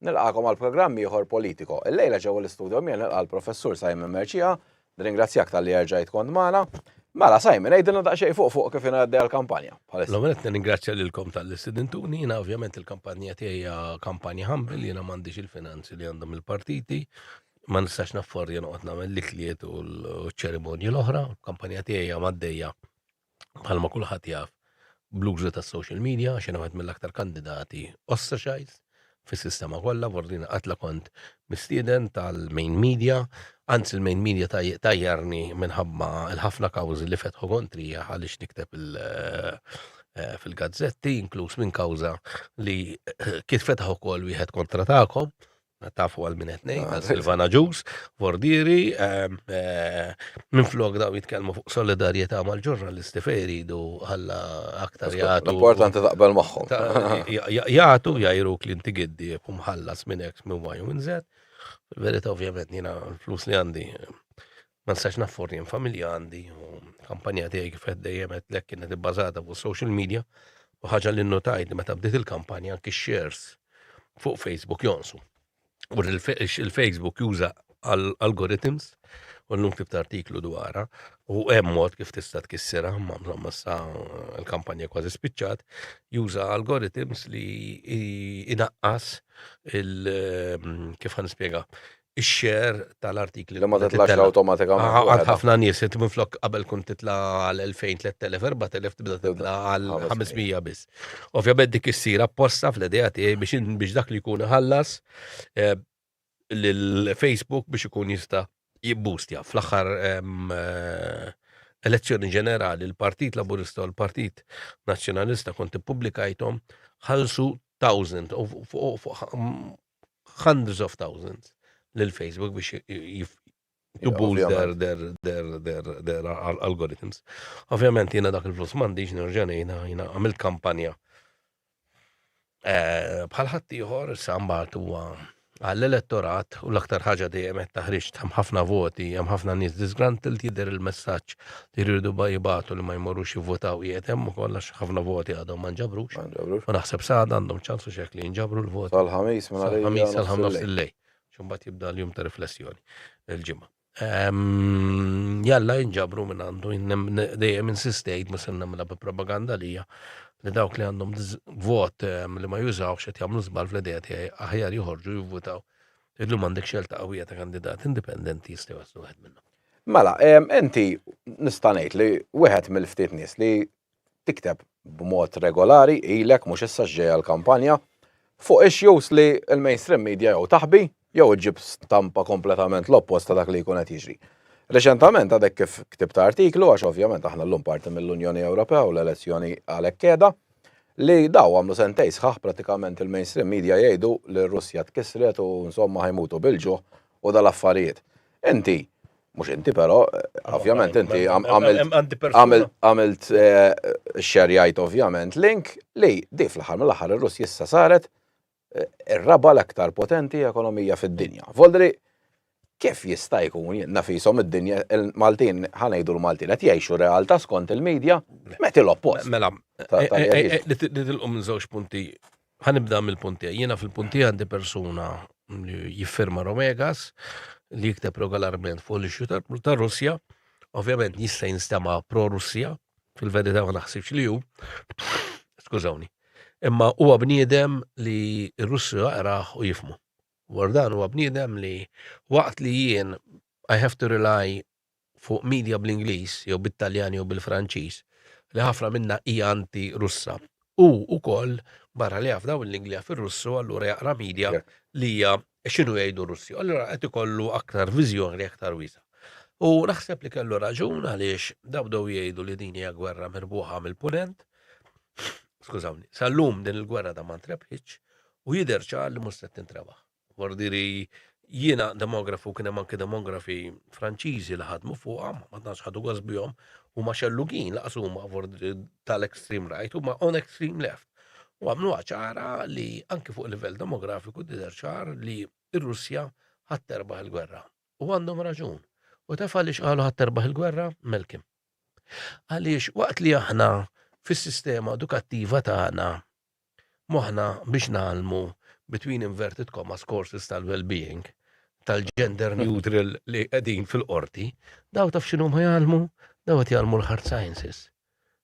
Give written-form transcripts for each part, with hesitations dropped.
Nilqakom għal programm ieħor Politiko. Illejla ġewwa l-istudio mien nilqa' l-Professur Simon Merċija, nirringrazzjak tal-li rġajt kont magħna. Mela Simon, għejdilna daqsxejn fuq kif ingħaddej għall-kampanja. L-għonet ningrazzja lilkom tal-istudentuni, jiena ovvjament il-kampanja tiegħi hija kampanja ħambel, jiena m'għandix il-finanzi li għandhom il-partiti, ma nistax nafforja noqgħod nagħmel l-ikliet u l-ċerimonji l-oħra, il-kampanja tiegħi hija għaddejja bħalma kulħadd jaf bl-użu tas-social media għax jiena wieħed mill-aktar kandidati ostracized fis-sistema kollha, wordina qatla kont mistieden tal-main media, anzi il-main media tajjarni minħabba il-ħafna kawżi li fetħu kontrija għaliex nikteb fil-gazzetti, inkluż minn kawża li kif fetħu wkoll wieħed kontra tagħkom, tafu għal minnet nejn, għal Silvana Ġus, Vordiri, minn flok daw jitkellmu fuq solidarieta mal ġurnalisti fejridu għalla aktar jgħatu. Importanti taqbel magħhom. Jgħatu jgħajruk li inti giddi kumħallas minn X minn Y u minn Z. Verita ovvjament jina l-flus li għandi ma nistax nafforni familja għandi u kampanja tiegħi kif qed dejjem qed lek kienet ibbażata fuq social media u ħaġa li nnotajt li meta bdiet il-kampanja anki shares fuq Facebook jonsu. U il-Facebook juża algorithms u l-lum tibt artiklu dwarha u hemm mod kif tista' tkissirha ma sa l-kampanja kważi spiċċat, juża algorithms li inaqqas kif ħanispjega ix-share tal-artikli Li ma titlaax awtomatikament. Għad ħafna nies qed minflok qabel kunt titla għal 2000, 3000, 4000 tibda titla għal 500 biss. Ovvjament dik issir apposta fl-idea tiegħi biex dak li jkun iħallas lil-Facebook biex ikun jista' jibboostja fl-aħħar elezzjoni ġenerali l-Partit Laburista u l-Partit Nazzjonalista kont ippubblikajthom ħallsu thousands hundreds of thousands lil-Facebook biex to boost their algorithms. Ovvjament jiena dak il-flus m'għandix nerġa' jiena għamilt kampanja bħal ħadd ieħor issa mbagħad huwa għall-elettorat u l-aktar ħaġa dejjem qed taħriġ hemm ħafna voti, hemm ħafna nies disgruntled jidher il-messaġġ li jridu jibgħatu li ma jmorrux jivvotaw qiegħed hemm ukoll għax ħafna voti għadhom ma nġabrux. U naħseb saħda għandhom ċansu xekli jinġabru l-voti. Sal-ħamis sal-ħamis il-lej. Xumbat jibda l-jum ta' riflessjoni il-ġimma. Jalla jinġabru minn għandu, dejjem insistejt musen namla propaganda li dawk li għandhom vot li ma jużawx qed jagħmlu żball fl-idea tiegħi aħjar joħorġu jivvotaw. Illum għandek xelta qawwija ta' kandidat indipendenti jistgħu jaslu wieħed minnhom. Mela, inti nista' ngħid li wieħed mill-ftit nies li tikteb b'mod regolari ilek mhux issa ġejja l-kampanja fuq issues li l-mainstream media jew taħbi jew iġib stampa kompletament l-opposta dak li jkun qed jiġri. Reċentament għadek kif ktibt artiklu għax ovvjament aħna llum parti mill-Unjoni Ewropea u l-elezzjoni għalhekk keda li daw għamlu sentej sħaħ pratikament il-mainstream media jgħidu li r-Russja tkissret u insomma ħajmutu bil-ġuħ u dal-affarijiet. Inti, mhux inti però, ovvjament inti għamilt xerjajt ovvjament link li di fl-aħħar mill-aħħar ir-Russja issa saret ir-raba l-aktar potenti ekonomija fid-dinja. Voldri, kif jista' jkun nafisom id-dinja il-Maltin ħanejdu l-Maltin qed jgħixu realtà skont il-medja meti l-oppost. Mela, li tilqu minn żewġ punti, ħanibda mill-punti. Jiena fil-punti għandi persuna li jiffirma Romegas li jikteb regolarment fuq l-ixju tar-Russja, ovvjament jista' jinstema' pro-Russja, fil-verità ma naħsibx li hu. Skużawni. Imma huwa bniedem li r-Russja jaqrah u jifmu. Wardan huwa bniedem li waqt li jien I have to rely fuq media bl-Ingliż jew bit-Taljan jew bil-Franċiż li ħafna minna hija anti-Russa. U wkoll barra li jaf daw l-Inglija fir-Russu allura jaqra media li hija x'inhu jgħidu Russi. Allura qed ikollu aktar viżjoni aktar wiesa'. U naħseb li kellu raġun għaliex daw jgħidu li din hija gwerra merbuħa mill-punent. Skużawni, sal-lum din il-gwerra da ma ntrebħitx u jidher ċar li mhux se tintrebaħ. Vordiri jiena demografu kien hemm anke demografi Franċiżi li ħadmu fuqha, ma tantx ħadu gost bihom huma xellugin laqas huma tal-extreme right huma on extreme left. U għamlu ċara li anke fuq livell demografiku jidher ċar li r-Russja ħadd terbaħ il-gwerra. U għandhom raġun. U taf għaliex qalu ħadd terbaħ il-gwerra? Melkim. Għaliex waqt li aħna fis-sistema edukattiva tagħna moħħna biex nagħmlu between inverted commas courses tal-well-being, tal-gender neutral li qegħdin fil-qorti, daw taf x'inhom ħajgħalmu, daw qed jgħalmu l-hard sciences.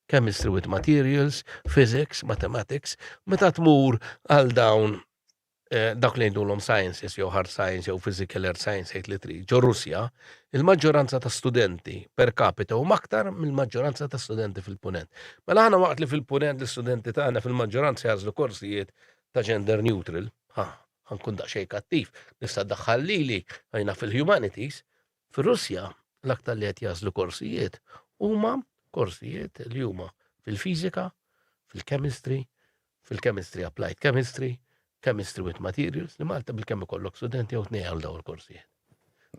Chemistry with materials, physics, mathematics, meta tmur għal dawn dak li jgħidulhom sciences jew hard science jew physical earth science li trid. Ġo Russja, il-maġġoranza ta' studenti per capita u aktar mill-maġġoranza ta' studenti fil-punent. Mela aħna waqt li fil-punent l-istudenti tagħna fil-maġġoranza jażlu korsijiet ta' gender neutral, ħankun daqsxejn kattiv, nista' ddaħħal lili għajna fil-humanities, fir-Russja l-aktar li qed jażlu korsijiet huma korsijiet li huma fil-fiżika, fil-chemistry, fil-chemistry applied chemistry, chemistry with materials, li Malta bil-kemm ikollok studenti jew tnejn għal dawn il-korsijiet.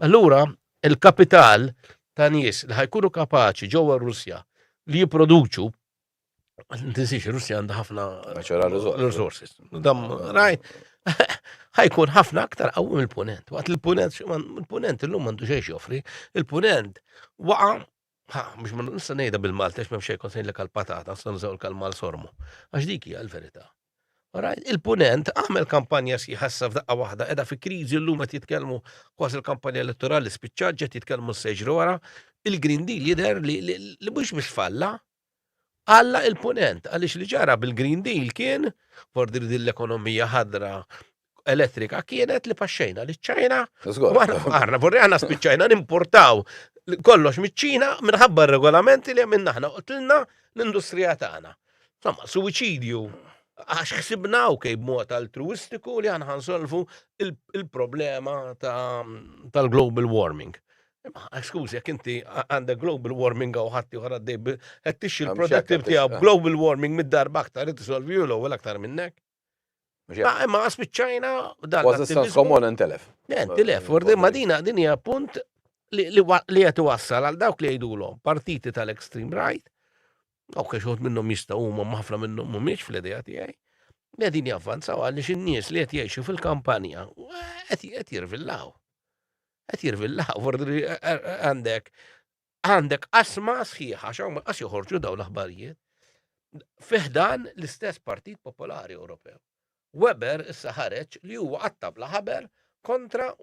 Allura, il-kapital ta' nies li ħajkunu kapaċi ġewwa Russja li jipproduċu, tinsix Russja għandha ħafna resources. Dam right, ħajkun ħafna aktar qawwi mill-punent. Waqt il-punent illum m'għandu xejn joffri, il-punent waqa' mhux ma nista' ngħidha bil-Malta għax m'hemm xejn konsejlek għall-patata, nista' nużaw il-kalma l-sormu. Għax dik hija l-verità. Il-punent għamel kampanja sħiħassa f'daqqa waħda, edha fi kriżi llum qed jitkellmu kważi il-kampanja elettorali spiċċaġġet jitkellmu s-seġru wara, il-Green Deal jidher li mhux falla għalla il-punent għaliex li ġara bil-Green Deal kien fordir l-ekonomija ħadra elettrika kienet li paxxejna li ċ-Ċajna għarna vorrijana spiċċajna nimportaw kollox miċ-Ċina minħabba r-regolamenti li għamilna aħna qotilna l-industrija tagħna. Insomma, suwiċidju għax ħsibnaw kej b'mod altruistiku li għana ħansolvu il-problema tal-global warming. Skużi, jek inti għandek global warming għaw ħatti uħra d-dej, għattix il-productivity għaw global warming mid-darba aktar, inti solvi u l-għu l-aktar minnek. Ma għaspiċċajna, was common intelef. Intelef, ma dinja punt li għatu wassal għal dawk li għajdulhom partiti tal-extreme right, Awke xogħod minnhom jistgħu huma ħafna minnhom mhumiex fl-idea tiegħi. Qegħdin javvanzaw għaliex in-nies li qed jgħixu fil-kampanja qed jirvillaw. Qed jirvillaw għandek qasma sħiħa għax joħorġu dawn l-aħbarijiet. Fiħdan l-istess Partit Popolari Ewropew. Weber issa ħareġ li huwa għattab ħaber kontra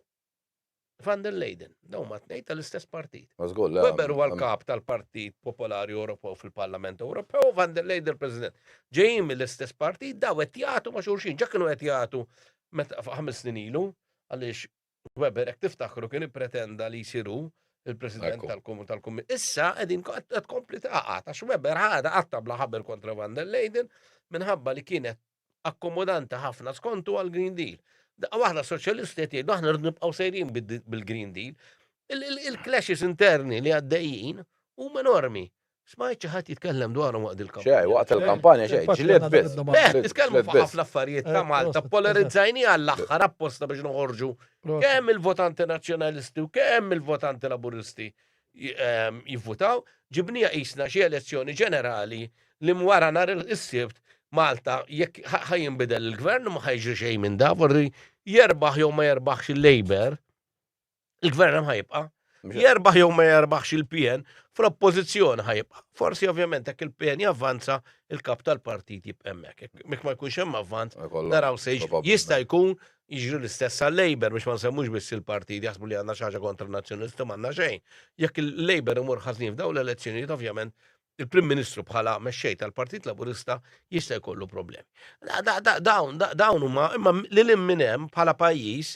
Van der Leyden, daw ma tnejn tal-istess partit. Weber huwa l-kap tal-Partit Popolari Ewropew fil-Parlament Ewropew, Van der Leyden President. Ġejjin mill-istess partit, daw qed jagħtu ma' xulxin, ġa kienu qed jagħtu meta 5 snin ilu, għaliex Weber hekk tiftakru kien ippretenda li jsiru il-President tal-Kummit. Issa qegħdin qed tkompli taqgħat għax Weber ħada qattab ħaber kontra Van der Leyden minħabba li kienet akkomodanti ħafna skontu għal Green Deal. Waħda soċjalisti qed jgħidu aħna rridu nibqgħu sejrin bil-Green Deal. Il-clashes interni li għaddejjin huma enormi. Smajt xi ħadd jitkellem dwarhom waqt il-kampanja. Xej, waqt il-kampanja xej, ġlied biss. Nitkellmu fuq ħafna affarijiet ta' Malta, polarizzajni għall-aħħar apposta biex noħorġu kemm il-votanti nazzjonalisti u kemm il-votanti laburisti jivvutaw, ġibnija qisna xi elezzjoni ġenerali li mwara nhar is-sibt Malta, jekk ħajinbidel il-gvern ma ħajġri xejn minn da, vorri jerbaħ jew ma jerbaħx il-Labor, il-gvern hemm ħajibqa'. Jerbaħ jew ma jerbaħx il-PN, fl-oppożizzjoni ħajibqa'. Forsi ovvjament hekk il-PN javvanza il-kap tal-partit jibqa' hemmhekk. Mek ma jkunx hemm avvanz, naraw se jista' jkun jiġri l-istess għal-Labor biex ma nsemmux biss il-partit jaħsbu li għandna xi ħaġa kontra n-nazzjonisti m'għandna xejn. Jekk il-Labor imur ħażin f'dawn l-elezzjonijiet ovvjament il-Prim Ministru bħala mexxej tal-Partit Laburista jista' jkollu problemi. Dawn huma imma lil minn hemm bħala pajjiż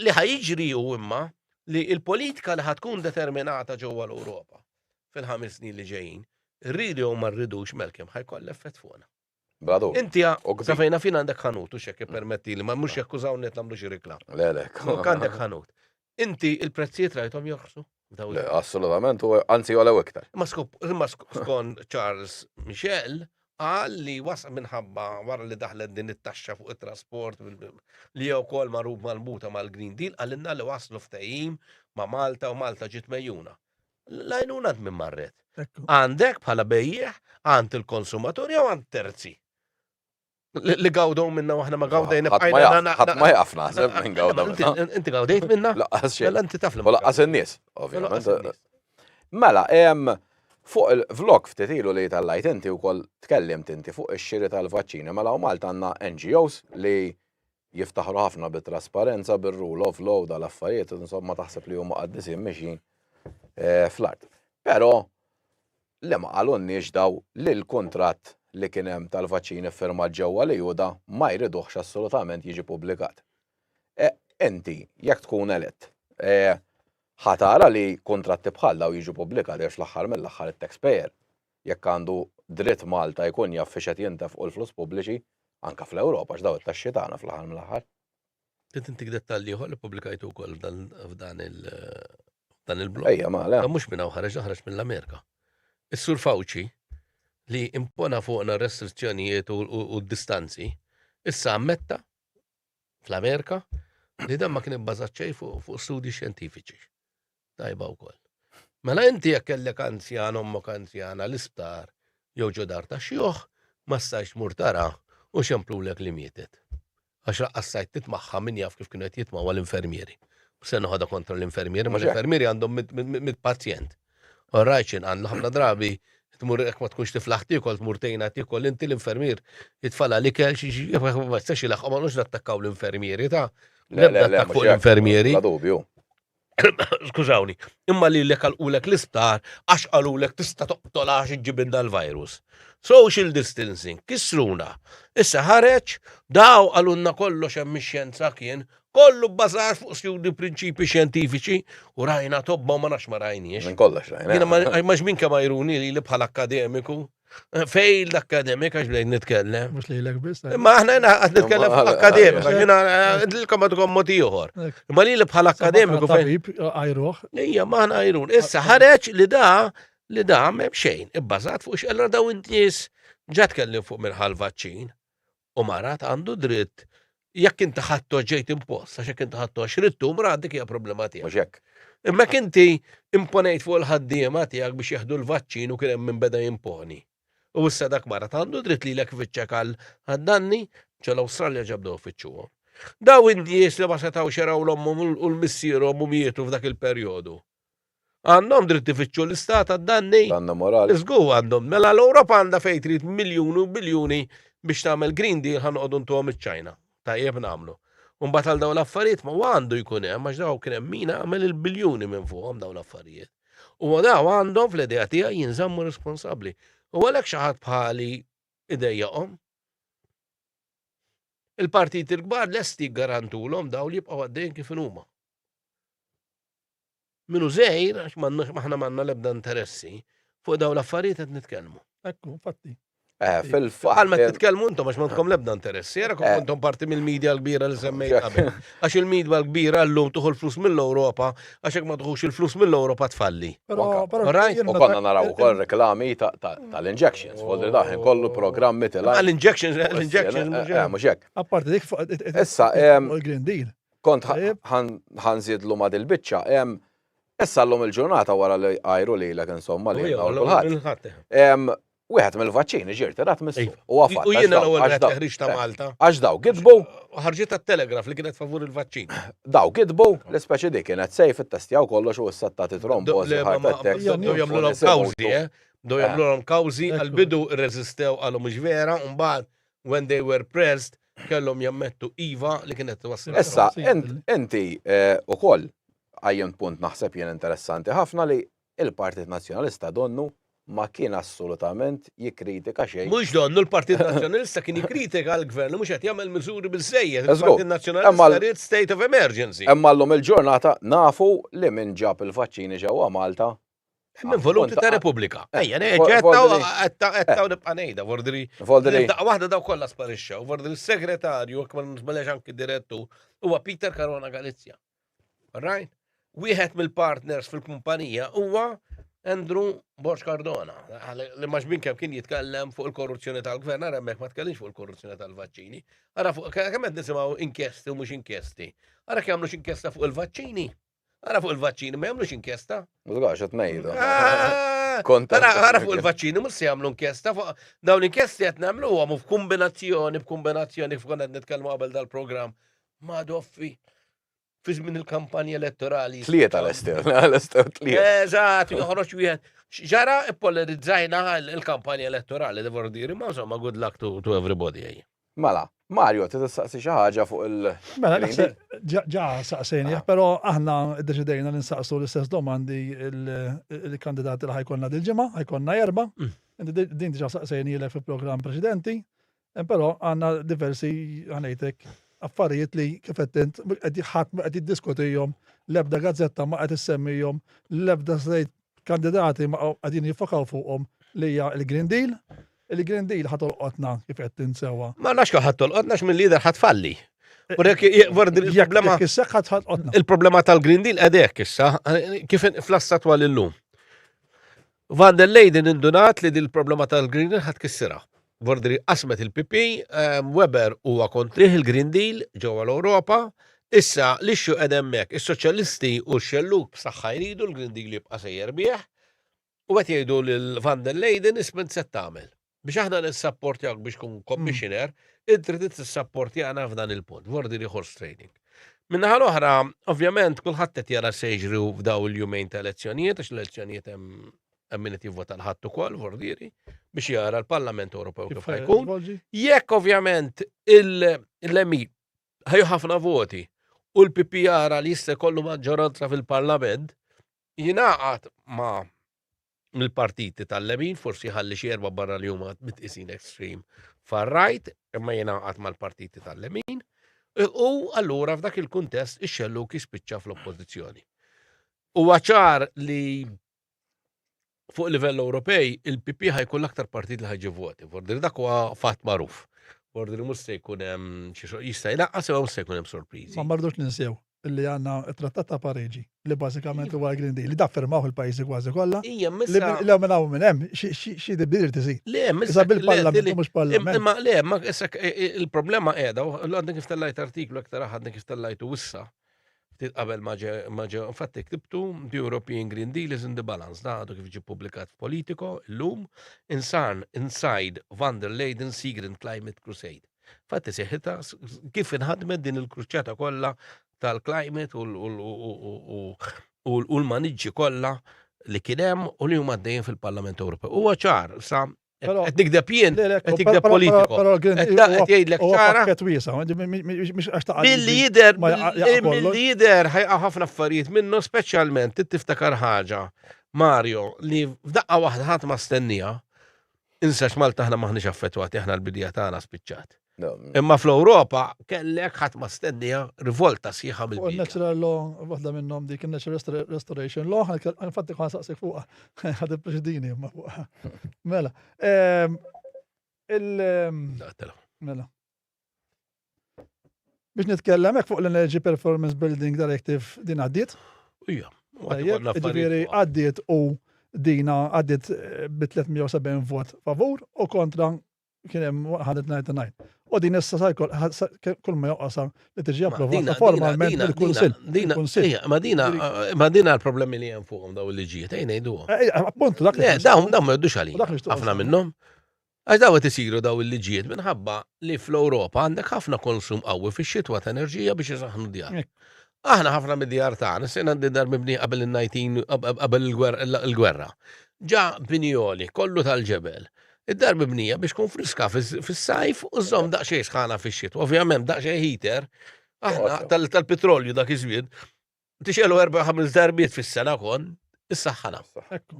li ħajjiġri hu imma li l-politika li ħatkun determinata ġewwa l-Ewropa fil-5 snin li ġejjin, rridu u ma rridux Malcolm ħajkoll effett fuqna. Bradu. Inti safejna fin għandek ħanut u xekk permetti li ma mhux jakkużawni qed nagħmlu xi riklam. Lelek. Għandek ħanut. Inti il-prezzijiet rajthom jorqsu? Assolutament, anzi għalew iktar. Ma skon Charles Michel għal li wasaq minħabba wara li daħlet din it-taxxa fuq it-trasport li jew kol marub malbuta mal-Green Deal għalinna li waslu ftehim ma' Malta u Malta ġiet mejjuna. Lajnuna minn marret. Għandek bħala bejjeħ għand il-konsumatori jew għand terzi. Li gawdaw minna waħna ma gawdejna bqajna. Ħadd ma jaqaf naħseb minn gawdaw minna. Inti gawdejt minna? Laqqas xejn. Mela inti taf li laqqas in-nies, ovvjament. Mela, fuq il-vlog ftit ilu li tal-lajt inti wkoll tkellimt inti fuq ix-xiri tal-vaċċini mela u Malta għandna NGOs li jiftaħru ħafna bit-trasparenza, bir-rule of law dal-affarijiet, insomma taħseb li huma qaddisin mexjin fl-art. Però li ma qalunniex daw li l-kuntratt li kien hemm tal-vaċċini firmat ġewwa li juda ma jridux assolutament jiġi pubblikat. Inti jekk tkun elett, ħatara li kontratti bħal daw jiġu pubblikati għax l-aħħar mill-aħħar it-taxpayer jekk għandu dritt Malta jkun jaf fiex qed jintefqu l-flus pubbliċi anke fl-Ewropa x'daw it-taxxi tagħna fl-aħħar mill-aħħar. Intik dettalji ieħor li pubblikajtu wkoll f'dan il-blog. Ejja ma le. Mhux minn hawn ħareġ mill-Amerika. Is-Sur Fawci li impona fuqna restrizzjonijiet u d-distanzi, issa ammetta fl-Amerika li dan ma kien ibbażat xejn fuq studji xjentifiċi. Tajba wkoll. Mela inti jekk kellek anzjan ommok anzjana l-isptar jew ġo dar ta' xjuħ ma stajx mur tara u xemplulek li mietet. Għax raqqassajt titmaħħa min jaf kif kienu qed jitmgħu għall-infermieri. Se noħodha kontra l-infermieri, ma l-infermieri għandhom mit-pazjent. Orrajċin għandu ħafna drabi tmur jekk ma tkunx tiflaħ tikol, tmur tejna tikol, inti l-infermier jitfalla li kell xi ma tistax ilaħ ma nux nattakkaw l-infermieri ta' nebda attakk fuq l-infermieri. La dubju. Skużawni, imma li l-ek għal-ulek l-isptar, għax għal-ulek tista toqtol għax iġibin dal-virus. Social distancing, kisruna. Issa ħareċ, daw għalunna kollox hemm xjenza kien, kollu bbażar fuq studi prinċipi xjentifiċi u rajna tobba ma nax ma rajniex. Minn kollox rajna. Jiena maġ minka ma jruni li bħal akademiku. Failed academic għax bdejt nitkellem. Mux li l-ek bis. Ma aħna għad nitkellem fuq akademik, għax jina dilkom għadkom moti uħor. Ma li bħal akademiku fejn. Għajruħ. Ija, ma aħna għajrun. Issa ħareċ li da meb xejn. Ibbażat fuq xella daw intis ġat kellim fuq mirħal vaċċin u marat għandu dritt jekk inti ħattu ġejt impost, għax jekk inti ħattu xrittu, mrat dik hija problema tiegħek. Mhux hekk. Imma kinti imponejt fuq il-ħaddiema tiegħek biex jeħdu l-vaċċin u kien hemm min beda jimponi. U issa dak marat għandu dritt li l-ek fitċek għal-danni, ċal-Awstralja ġabdew fitċuhom. Daw indies li ma setaw xeraw l-ommum u l-missierom u mietu f'dak il-perjodu. Għandhom dritt ifittxu l-istat għad-danni. Danna morali. Iżgu għandhom. Mela l-Ewropa għandha fejn trid miljuni u biljuni biex tagħmel Green Deal ħanqodu ntuhom iċ-Ċajna. Tajjeb nagħmlu. Mbagħad għal daw l-affarijiet ma għandu jkun hemm għax daw kien hemm min għamel il-biljuni minn fuqhom daw l-affarijiet. U daw għandhom fl-idea tiegħi jinżammu responsabbli. U għalek xaħat bħali idejjaqom. Il-partit il-kbar lesti garantulhom daw li jibqgħu għaddejn kif huma. Minu żejr għax maħna manna l-ebda interessi fuq daw l-affarijiet qed nitkellmu. Ekku, fatti. Fil-fatt. Għal ma titkellmu intom għax m'għandkom l-ebda interessi, era kontom parti mill-medja l-kbira li semmejt qabel. Għax il-medja l-kbira llum tuħu l-flus mill-Ewropa, għax hekk ma tuħux il-flus mill-Ewropa tfalli. U konna naraw ukoll reklami tal-injections, fuq daħin kollu programmi L-injections, mhux hekk. Apparti dik Issa il-Green Deal. kont ħanżidlu ma' dil-biċċa, issa llum il-ġurnata wara li għajru lilek insomma li kulħadd. Wieħed mill-vaċċini ġirt rat missu. U jiena l-ewwel qed teħriġ ta' Malta. Għax daw gidbu. Ħarġiet tat-Telegraf li kienet favur il-vaċċin. Daw gidbu l-ispeċi dik kienet sejf it-testjaw kollox u issa tagħti trombosi heart attack. Do jagħmluhom kawżi, do jagħmluhom kawżi għall-bidu rreżistew għalhom mhux vera, u mbagħad when they were pressed kellhom jammettu iva li kienet twassal. Issa inti ukoll għajjem punt naħseb jien interessanti ħafna li il-Partit Nazzjonalista donnu ma kien assolutament jikkritika xejn. Mhux donnu l-Partit Nazzjonalista kien jikkritika l-Gvern li mhux qed jagħmel miżuri biżżejjed. Il-Partit Nazzjonalista ried state of emergency. Imma llum il-ġurnata nafu li min ġab il-vaċċini ġewwa Malta. Minn voluti ta' Repubblika. Ejja, għettaw nibqa' ngħidha, vordri. Waħda daw kollha sparixxew, vordri s-segretarju jekk ma nisbalex anki direttu huwa Peter Carona Galizja. Right? Wieħed mill-partners fil-kumpanija huwa Andrew Borx Cardona, li maġbin kemm kien jitkellem fuq il-korruzzjoni tal-gvern, ara hemmhekk ma tkellimx fuq il-korruzzjoni tal-vaċċini. Ara fuq kemm qed nisimgħu inkjesti u mhux inkjesti. Ara kemm jagħmlux inkjesta fuq il-vaċċini. Ara fuq il-vaċċini ma jagħmlux inkjesta. Mużgax qed ngħidu. Ara fuq il-vaċċini mhux se jagħmlu inkjesta fuq dawn l-inkjesti qed nagħmluhom f'kombinazzjoni f'konna qed nitkellmu qabel dal-programm ma' doffi. Fi żmien il-kampanja elettorali. Tlieta l-estew tlieta. Eżatt, joħroġ wieħed. Ġara ippolarizzajna il-kampanja elettorali, devo dire, ma insomma good luck to everybody. Mela, Mario, tistaqsi xi ħaġa fuq il- Mela, Green naħseb ġa saqsejni, però aħna deċidejna li nsaqsu l-istess domandi il-kandidati li ħajkonna dil-ġimgħa, ħajkonna 4. Din diġà saqsejni l fil-programm preċedenti, però għandna diversi ħanejtek affarijiet li kif qed ħadd qed jiddiskutihom, l-ebda gazzetta ma qed issemmihom, l-ebda sejt kandidati ma qegħdin jiffokaw fuqhom li hija il-Green Deal. Il-Green Deal ħatolqotna kif qed tinsewa. Ma nafx kemm ħattolqotna mill-lider ħatfalli. Il-problema il-problema tal-Green Deal għadek issa, kif fl-assat l-lum. Van der Leyen indunat li il-problema tal-Green Deal ħatkissira. Vordri qasmet il-PP, Weber huwa kontrih il-Green Deal ġewwa l-Ewropa, issa l-ixxu qed hemmhekk is-soċjalisti u x-xelluk b'saħħa jridu l-Green Deal jibqa' sejjer bih, u qed jgħidu lil Van der Leyen isment se tagħmel. Biex aħna nissapportjak biex kun commissioner, id-trid tissapportjana f'dan il-punt, vordri horse trading. Minnaħa l-oħra, ovvjament, kulħadd qed jara se jiġri f'daw il-jumejn ta' elezzjonijiet, għax l-elezzjonijiet hemm min qed jivvota l-ħadd ukoll vordiri biex jara l-Parlament Ewropew kif ħajkun. Jekk ovvjament il-LMI ħajju ħafna voti u l-PP jara li jista' jkollu maġġoranza fil-Parlament, jingħaqad ma' mill-partiti tal-lemin, forsi ħalli xi erba' barra li huma mitqisin extreme far-right, imma jingħaqad mal-partiti tal-lemin, u allura f'dak il-kuntest ix-xelluk jispiċċa fl-oppożizzjoni. Huwa ċar li fuq livell Ewropej il-PP ħajkun l-aktar partit li ħajġi voti, fordir dak huwa fatt magħruf. Fordir mhux se jkun hemm jista' jnaqqas jew se jkun hemm sorpriżi. Ma mardux ninsew illi għandna t-Trattat ta' Pariġi li bażikament huwa Green Deal li daffirmaw il-pajjiżi kważi kollha. Hija li minn hawn minn hemm xi tibdil tisir. Le, Issa bil-Parlament mhux Parlament. Ma le, ma issa il-problema qiegħda, għandek kif tellajt artiklu aktar ħadna kif tellajtu issa. Qabel ma ġew infatti ktibtu the European Green Deal is in the balance, da għadu kif ġi publikat f'Politico llum inside Van der Leyen Secret Climate Crusade. Fatti seħħitha kif inħadmet din il-kruċċata kollha tal-climate u l-maniġġi kollha li kien hemm u li huma għaddejjin fil-Parlament Ewropew. Huwa ċar sa qed nikdeb jien, qed nikdeb Politico. Qed jgħidlek ċara. Billi jidher ħajqa' ħafna affarijiet minnu speċjalment tiftakar ħaġa Mario li f'daqqa waħda ħadd ma stennija insa x'Malta aħna maħniex affettwati aħna l-bidija tagħna spiċċat. Imma fl-Ewropa kellek ħadd ma stennija rivolta sieħa mill-bidja. Natural law, waħda minnhom dik il-Natural Restoration Law, infatti ħa saqsik fuqha, ħad il-preċedini ma fuqha. Mela. Mela. Biex nitkellem hekk fuq l-Energy Performance Building Directive din għaddiet? Ija. Ġifieri għaddiet u dina għaddiet bi 370 vot favur u kontra kien hemm 199. U din issa kull ma joqqasa li tiġi approvata formalment mill-Kunsill. Ma dina l-problemi li hemm fuqhom daw il-liġijiet ngħiduhom. Appuntu dak. Le, dawn ma jgħiddux għalih. Ħafna minnhom. Għax daw qed isiru daw il-liġijiet minħabba li fl-Ewropa għandek ħafna konsum qawwi fix-xitwa ta' enerġija biex isaħħnu djar. Aħna ħafna mid-djar tagħna se għandi dar mibni qabel qabel il-gwerra. Ġa Binjoli, kollu tal-ġebel. Id-dar mibnija biex kun friska fis-sajf u żomm daqsxejn sħana fix-xitwa. Ovvjament daqsxejn heater, aħna tal-petrolju dak iż-żwied, tixelu 4-5 darbiet fis-sena kon, is-saħħana. Ekku.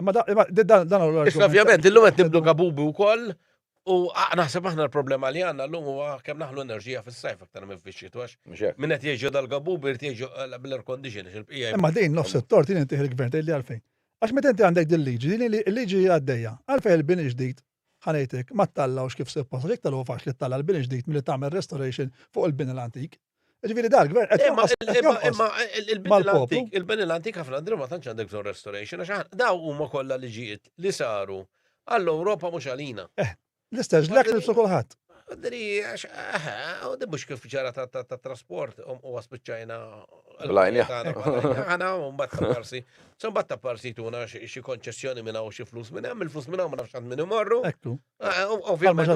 Imma dan ovvjament illum qed nibdu gabubi wkoll u naħseb aħna l-problema li għandna llum huwa kemm naħlu enerġija fis-sajf aktar minn fix-xitwa. Min qed jgħixu dal-gabubi irid jgħixu bl-air conditioning. Imma din nofs it-tort jien intih il-gvern tgħidli għalfejn. Għax meta inti għandek din il-liġi għaddejja, għalfejn il-bini ġdid ħanejtek ma tallawx kif se posta, jekk talgħu faċli talla l-bini ġdid milli tagħmel restoration fuq il-bini l-antik. Ġifieri dal-gvern il-bini l-antik ħafna drabi ma tantx għandek bżonn restoration għax daw huma kollha liġijiet li saru għall-Ewropa mhux għalina. L-istaġlek nibsu kulħadd. Dri, u dibbux kif ġara ta' trasport u għaspiċċajna Blajnja. Għana un batta parsi. Son batta parsi tuna xie konċessjoni minna u xie flus minna, il-flus minna u ma nafxant minn imorru. Ekku. Ovvijament,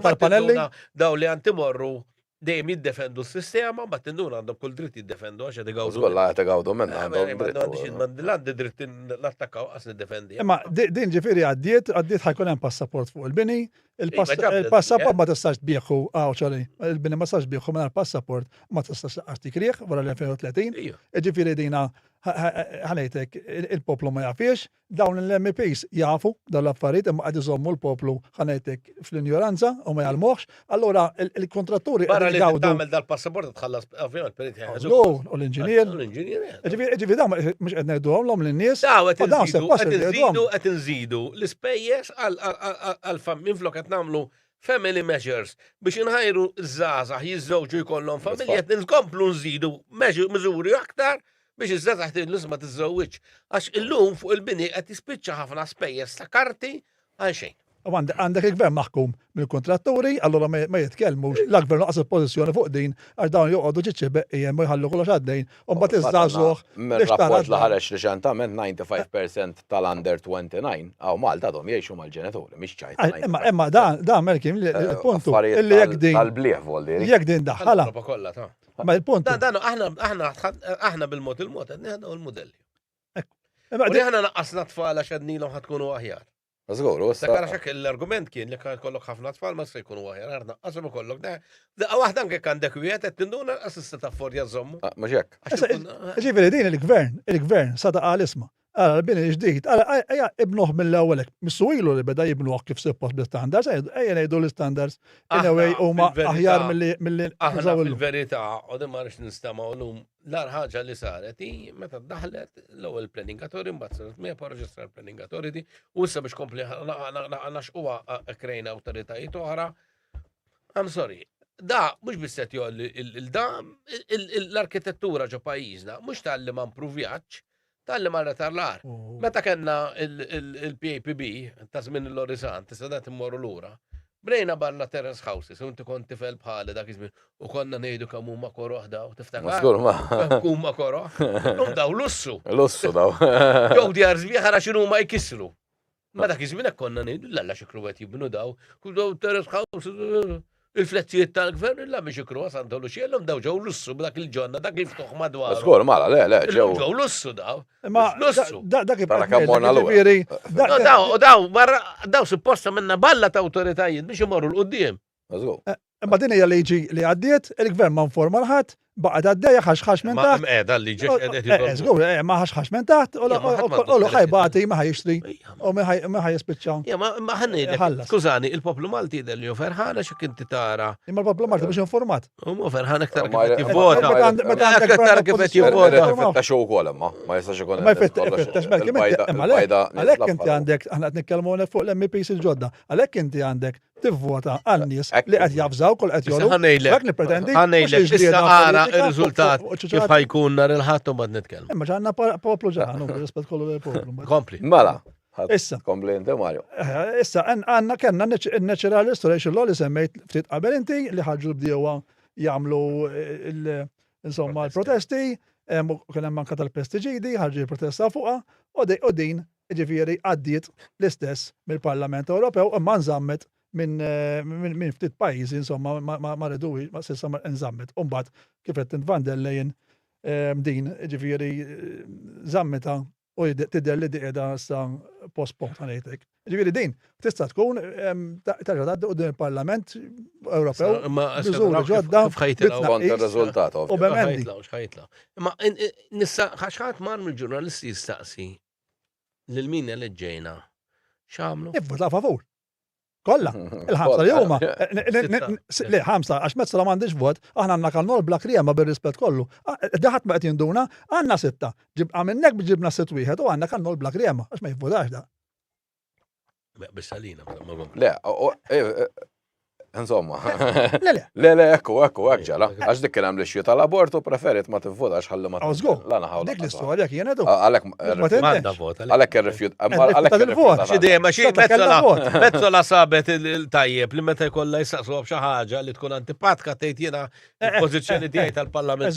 daw li għanti morru dejjem jiddefendu s-sistema, bat induna għandhom kull dritt jiddefendu għax għed għawdu. Skolla għed għawdu minn għandhom dritt l-attakkaw għas niddefendi. Imma din ġifiri għaddiet ħajkun hemm passaport fuq il-bini, il-passaport ma tistax tbieħu, il-bini ma tistax tbieħu minn il-passaport ma tistax tikrieħ wara l-2030. Ġifieri dina ħanejtek il-poplu ma jafiex, dawn l-MPs jafu dawn l-affarijiet imma qed iżommu l-poplu ħanejtek fl-injoranza u ma jgħalmuhx. Allura il-kontratturi barra li tagħmel dal-passaport tħallas ovvjament perit u l-inġinier. Ġifieri dawn mhux qed ngħiduhom lin-nies. Qed inżidu l-ispejjeż għal minflok qed nagħmlu family measures biex inħajru żgħażagħ jiżżewġu jkollhom familja qed nkomplu nżidu miżuri aktar biex iż-żgħażagħ titlus ma tiżżewwiġ għax illum fuq il-bini qed jispiċċa ħafna spejjeż ta' karti għal xejn. Għandek il-gvern maħkum mill-kontratturi, allura ma jitkellmux, l-gvern naqas il-pożizzjoni fuq din għax dawn joqogħdu ċiċċebeqqijem ma jħallu kollox għaddejn u mbagħad iżżagħżugħ. Mir-rapport li ħareġ riċentament 95% tal-under 29 għaw Malta dom jgħixu mal-ġenituri, mhix ċajta. Imma dan Melkim il-puntu illi jekk din tal-blief voldi. jekk din daħħala. Ma il-punt. Aħna bil-mod qed nieħdu l-modelli. U aħna naqqasna tfal għax għadnilhom ħadkunu aħjar. Żguru, Dakara xek l-argument kien li kollok ħafna tfal ma se jkunu aħjar, għarna qasem kollok daqqa waħda anke għandek wieħed qed tinduna assista ta' for jażommu. Mhux hekk. Ġifieri din il-gvern sada qal isma' ara l-bini ġdid, ara ibnuh mill-ewwel missuilu li beda jibnuh kif suppost bl-standards, ejja ngħidu l-standards anyway huma aħjar milli aħna fil-verità u din ma rridx nistama' llum l-ar ħaġa li saret hi meta ddaħlet l-ewwel planning authority mbagħad saret mejja reġistrar planning authority u issa biex kompli naxquha krejna awtoritajiet oħra. I'm sorry. Da mhux biss qed jolli l-arkitettura ġo pajjiżna mhux tal-li ma mpruvjax tal-li marra tar-lar. Meta kellna il-PAPB ta' żmien l-orizzant, tista' dat immorru lura. Brejna barra terrace houses, u inti kont tifel bħali dak iż-żmien u konna ngħidu kemm huma koroħ daw, tiftakar? Żgur ma. Huma koroħ. Daw lussu. Lussu daw. Jew djar żbieħ ara x'inhu ma jkissru. Ma dak iż-żmien hekk konna ngħidu l-alla xikru qed jibnu daw, daw terrace houses il-fletzijiet tal-gvern illa biex ikru għasantolu xiellhom daw ġew lussu b'dak il-ġonna dak jiftuħ madwar. Żgur mala, le, ġew. Ġew lussu daw. Lussu. Dak daw supposta minna balla ta' awtoritajiet biex imorru l-qudiem. Żgur. Imma din hija liġi li għaddiet, il-gvern ma nforma l-ħadd, baqgħet għaddejja ħaxħax minn taħt. Ma qiegħda liġi qed jidħol. Żgur, ma ħaxħax minn taħt, u ħajbati ma ħajixtri u ma ħajispiċċaw. Ma ħannejlek, skużani, il-poplu Malti jidher li ferħana x'ek inti tara. Imma il-poplu Malti biex informat. Huma ferħana aktar kif jivvota. Aktar kif qed jivvota. Fetta xew ukoll imma, ma jistax ikun. Ma jfettax Melkim għalhekk inti għandek aħna qed nitkellmu fuq l-MPs il-ġodda, għalhekk inti għandek tivvota għal-nies li qed jafżaw kol qed jolu. Ħanejlek, issa ara ir-riżultat kif ħajkun nhar il-ħadd u bad nitkellmu. Imma ġanna poplu ġaħnu, rispett kollu l-poplu. Kompli. Mela. Issa. Komplenti Mario. Issa għandna kellna natural restoration law li semmejt ftit qabel inti li ħarġu l-bdiewa jagħmlu insomma l-protesti, kien hemm anke tal-pestiġidi, ħarġu l-protesta fuqha u din ġifieri għaddiet l-istess mill-Parlament Ewropew imma nżammet minn ftit pajjiżi insomma ma rridux ma s'issa nżammet. U mbagħad kif qed van der Leyen din ġifieri żammeta u tidher li qiegħda issa postpone ħanejtek. Ġifieri din tista' tkun terġa' tgħaddi qudiem il-Parlament Ewropew biżuri ġodda kont ir-riżultat u b'emendi. Imma nissa ħadd mar mill-ġurnalisti jistaqsi lil min eleġġejna x'għamlu? Ivvota favur. Kolla, il-ħamsa li huma. Le, ħamsa, għax mezz ma m'għandix vot, aħna għandna kalnol bla krija ma bir-rispett kollu. Daħat ma qed jinduna, għandna 6. Għamilnek ġibna 6 wieħed u għandna kalnol bla krija għax ma jivvotax da. Bissalina, le, insomma. Le, ekku ġala. Għax dik kien hemm l-ixju tal-abortu preferit ma tivvotax ħalli ma tivvotax. Lana ħawla. Dik l-istorja kienet u. Għalhekk irrifjut. Xidejma xi mezzola sabet il-tajjeb li meta jkollha jistaqsuha b'xi ħaġa li tkun antipatika tgħid jiena il-pożizzjoni tiegħi tal-Parlament.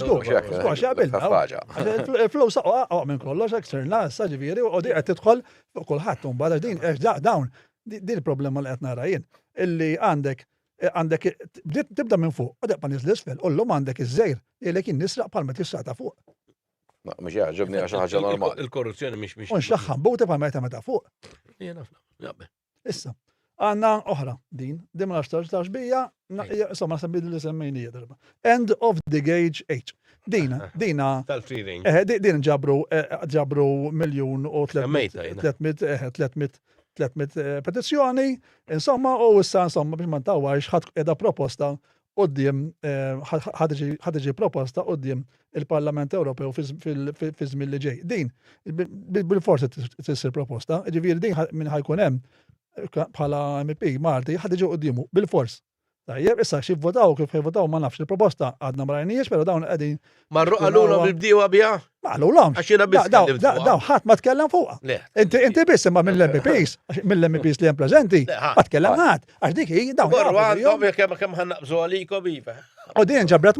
Il-flow saqqa minn kollox eksterna issa ġifieri u di qed tidħol fuq kulħadd imbagħad din dawn din il-problema li qed nara jien illi għandek tibda minn fuq, u daqqa nies l-isfel, u l-lum għandek iż-żejr, jgħilek nisraq palma tisraq ta' fuq. Mux jaġibni għax ħaġa normali. Il-korruzzjoni mhix. Un xaħħan buti palma ta' fuq. Jena, jabbe. Issa, Għanna oħra, din ma nafx bija, insomma, sabbi li semmejnija darba. End of the gauge age. Dina. Tal-free range. Din ġabru 1,300,300 petizzjoni, insomma, u issa insomma biex ma ntawwax ħadd qiegħda proposta qudiem ħadd proposta qudiem il-Parlament Ewropew fi żmien li ġej. Din bil-forsi tissir proposta, ġifieri din min ħajkun hemm bħala MP Malti ħadd iġi quddiemu bil-fors. Tajjeb, issa xi votaw kif votaw ma nafx il-proposta għadna ma rajniex, però dawn qegħdin. Marru għalulhom bil-bdiewa biha? Ma għalulhom. Għax jiena biss daw ħadd ma tkellem fuqha. Inti biss imma mill-MPs li hemm preżenti ma tkellem ħadd. Għax dik hi dawn. Marru għandhom kemm ħannaqbżu għalikom iva. U din ġabret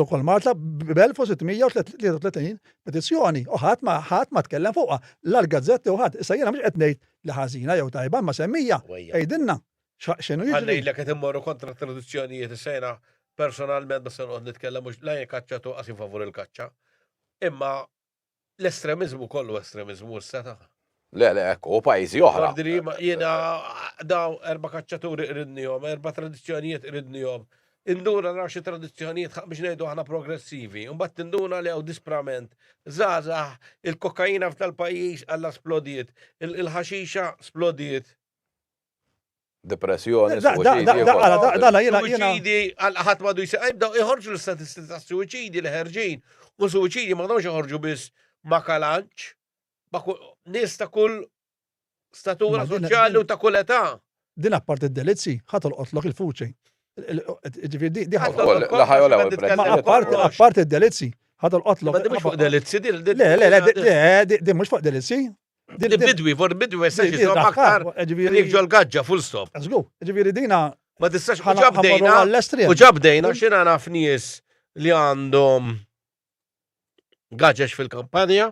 ukoll Malta b'1633 petizzjoni u ħadd ma tkellem fuqha. L-gazzetti u ħadd. Issa jiena mhux qed ngħid li ħażina jew tajba ma semmija. Ejdinna. X'inhu jiġri? Għallejlek qed immorru kontra tradizzjonijiet is-sejna personalment bas noqgħod nitkellem mhux la kaċċa tuqqas favur il-kaċċa. Imma l-estremizmu kollu estremizmu s-seta. Le, ekku, pajjiżi oħra. Jiena daw 4 kaċċaturi iridnihom, 4 tradizzjonijiet iridnihom. Induna naraw xi tradizzjonijiet biex ngħidu aħna progressivi. Imbagħad induna li hawn disprament. Żgħażagħ il-kokaina f'tal-pajjiż alla splodiet, il-ħaxixa splodiet. Depressjoni, suicidi, ħadd madu jisaq, jibdaw iħorġu l-istatistika ta' suicidi li ħerġin. U suicidi ma dawx iħorġu biss ma' kalanċ, nies ta' kull statura soċjali u ta' kull età. Din apparti d-delizzi, ħatolqotlok il-fuċi. Apparti d-delizzi, ħatolqotlok. Ma mhux fuq delizzi, di mhux fuq delizzi. Bidwi, for bidwi, essax jisom aktar jikġu l-għagġa, full stop. Għazgu, ġiviri dina. Ma tistax u ġabdejna, xina naf nies li għandhom għagġax fil-kampanja,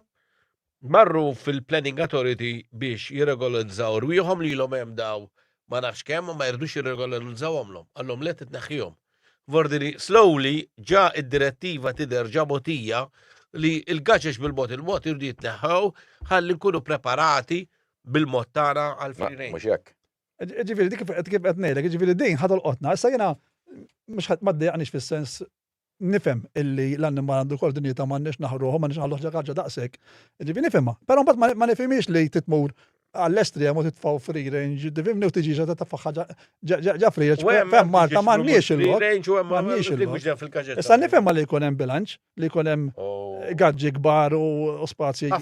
marru fil-Planning Authority biex jirregolizzaw rwijom li l-om daw ma nafx kemm ma jirdux jirregolizzaw għallom let t-naħjom. Vordini, slowly ġa id-direttiva tider ġabotija li il-gaċex bil-mod il-mod irdi jitneħħaw ħalli nkunu preparati bil-mod tagħna għal free range. Mhux hekk. Ġifieri dik kif qed ngħidlek, ġifieri din ħadol qotna, issa jiena mhux ħadd ma ddejjaqniex fis-sens nifhem illi l-annimal għandu kol dinjità m'għandniex naħruhom m'għandniex naħluh ġaġġa daqshekk. Ġifieri nifhimha, però mbagħad ma nifhimiex li titmur għall-estrija ma titfaw free range, tifhimni u tiġi ġa taffaħħa ġa free range. Femm Malta m'għandniex il-lok. Issa nifhem li jkun hemm bilanċ, li jkun hemm gaġġi kbar u spazji. Ma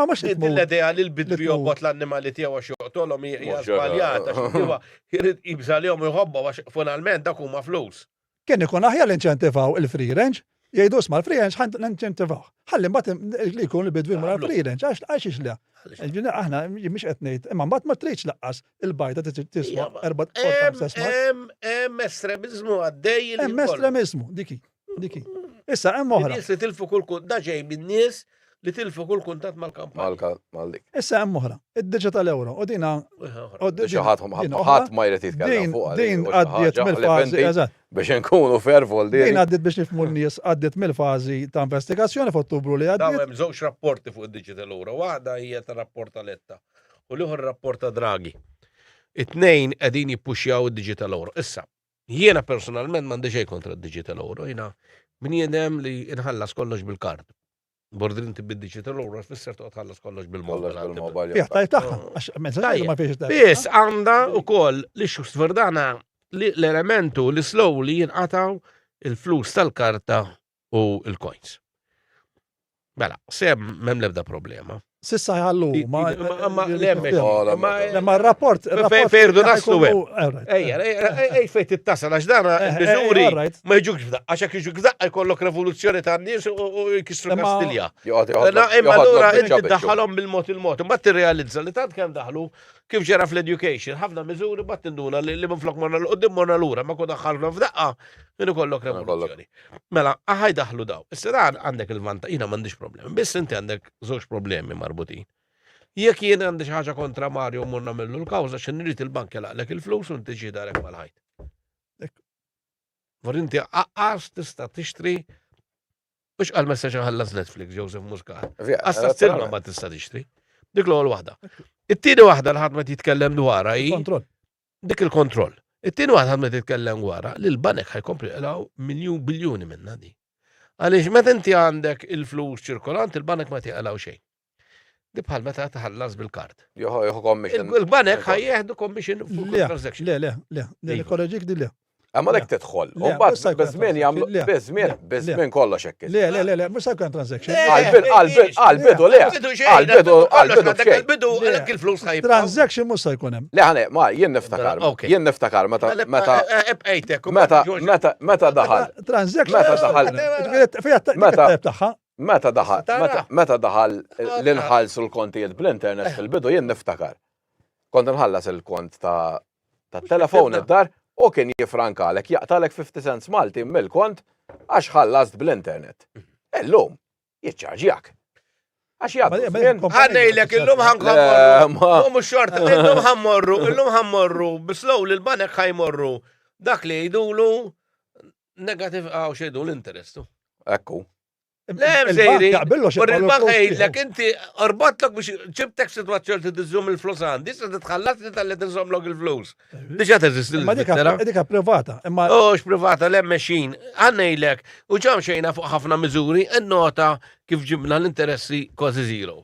mhux l-idea li l-bidwi jobbot l-annimali tiegħu għax joqtolhom hija żbaljata, jrid jibżalihom jħobba għax finalment dak huma flus. Kien ikun aħjar l-inċentivaw il-free range, jgħidu sma l-free range ħan l-inċentivaw. Ħalli mbagħad li jkun il-bidwi mara free range għax ixla. Aħna mhix qed ngħid, imma mbagħad ma tridx laqqas il-bajta tiswa 4 hemm estremizmu għaddej. Hemm estremizmu, diki. Issa hemm oħra. Nies li tilfu kull da ġej min-nies li tilfu kull kuntat mal-kampanja. Mal-dik. Issa hemm oħra, id-digital euro u dina ħadd ma jrid jitkellem fuq. Din għaddiet mill-fażi eżatt. Biex nkunu fervol din. Din għaddiet biex nifhmu n-nies għaddiet mill-fażi ta' investigazzjoni f'Ottubru li għaddiet. Hemm żewġ rapporti fuq id-digital euro. Waħda hija ta' rapport ta' Letta u l-ieħor rapport ta' Draghi. It-tnejn qegħdin jippuxjaw id-digital euro. Issa, jiena personalment m'għandi xejn kontra d-digital euro. Jiena min jedem li inħallas kollox bil-kard. Bordrin bid-digital euro fisser toqgħod tħallas kollox bil-mobile. Jaħtaj tagħha għax ma fiex biss għandha wkoll li xustverdana l-elementu li slow li jinqataw il-flus tal-karta u il-coins. Mela, sem m'hemm l-ebda problema. Sissa jħallu, ma l-emmex. rapport. Fejrdu naslu ej fejt it-tasa, għax dana il-mizuri ma jġuġ f'daqqa, għaxak jġuġ f'daqqa jkollok revoluzzjoni ta' n-nies u jkissru Kastilja. Imma l-ura inti daħħalhom bil-mod il-mod, imma tirrealizza li tant kemm daħlu kif ġera fl-education, ħafna miżuri bat tinduna li minflok morna l-qoddim morna l-ura, ma kun daħħalna f'daqqa, kienu kollok revoluzzjoni. Mela, aħaj daħlu daw. Issa dan għandek il-vanta, jina m'għandix problemi, biss inti għandek żewġ problemi marbutin. Jekk jien għandi xi ħaġa kontra Mario mur nagħmlu l-kawża x'in nrid il-bank jagħlaqlek il-flus u inti ġi darek mal-ħajt. Inti aqqas tista' tixtri mhux qal messaġġ ħallas Netflix Joseph Muscat. Asta s-silma ma tista' tixtri. Dik l-ewwel waħda. It-tieni waħda l ħadd ma titkellem dwarha hi. dik il-kontroll. It-tieni waħda meta titkellem wara li l-banek ħajkompli jqalgħu biljuni minna di. Għaliex meta inti għandek il-flus ċirkolant, il-banek ma tiqalgħu xejn. Di bħal meta taħallas bil-kard. Joħu commission. Il-banek ħajjeħdu commission fuq il-transaction. Le, korreġik di le. Amma lek tidħol. U mbagħad biżmien jagħmlu biżmien kollox hekk. Le, mhux se jkun transaction. Għal-bidu le. Għal-bidu f'xejn. Bidu għalek il-flus ħajib. Transaction mhux se jkun hemm. Le ħane, ma jien niftakar meta daħal. Transaction. Meta daħal l-inħalsu l-kontijiet bl-internet fil-bidu jien niftakar. Kont nħallas il-kont ta' telefon id-dar u kien jifrankalek jaqtalek 50 cents Malti mill-kont għax ħallast bl-internet. Illum jiċċarġjak. Għax jgħaddu. Għannejlek, illum ħankomorru. Mux xorta, illum ħammorru, bislow li l-banek ħajmorru. Dak li jidulu negativ għaw xejdu l-interestu. Ekku. Le, mżejri, il-bank ħejlek, inti orbatlok biex ċibtek situazzjoni t-dizzum il-flus għandi, s titħallat li tal-li t-nżomlok il-flus. Diġa t-eżist il-bittera. Dika privata. Ox privata, le meċin, għannejlek, u ġam xejna fuq ħafna miżuri, n-nota kif ġibna l-interessi kważi zero.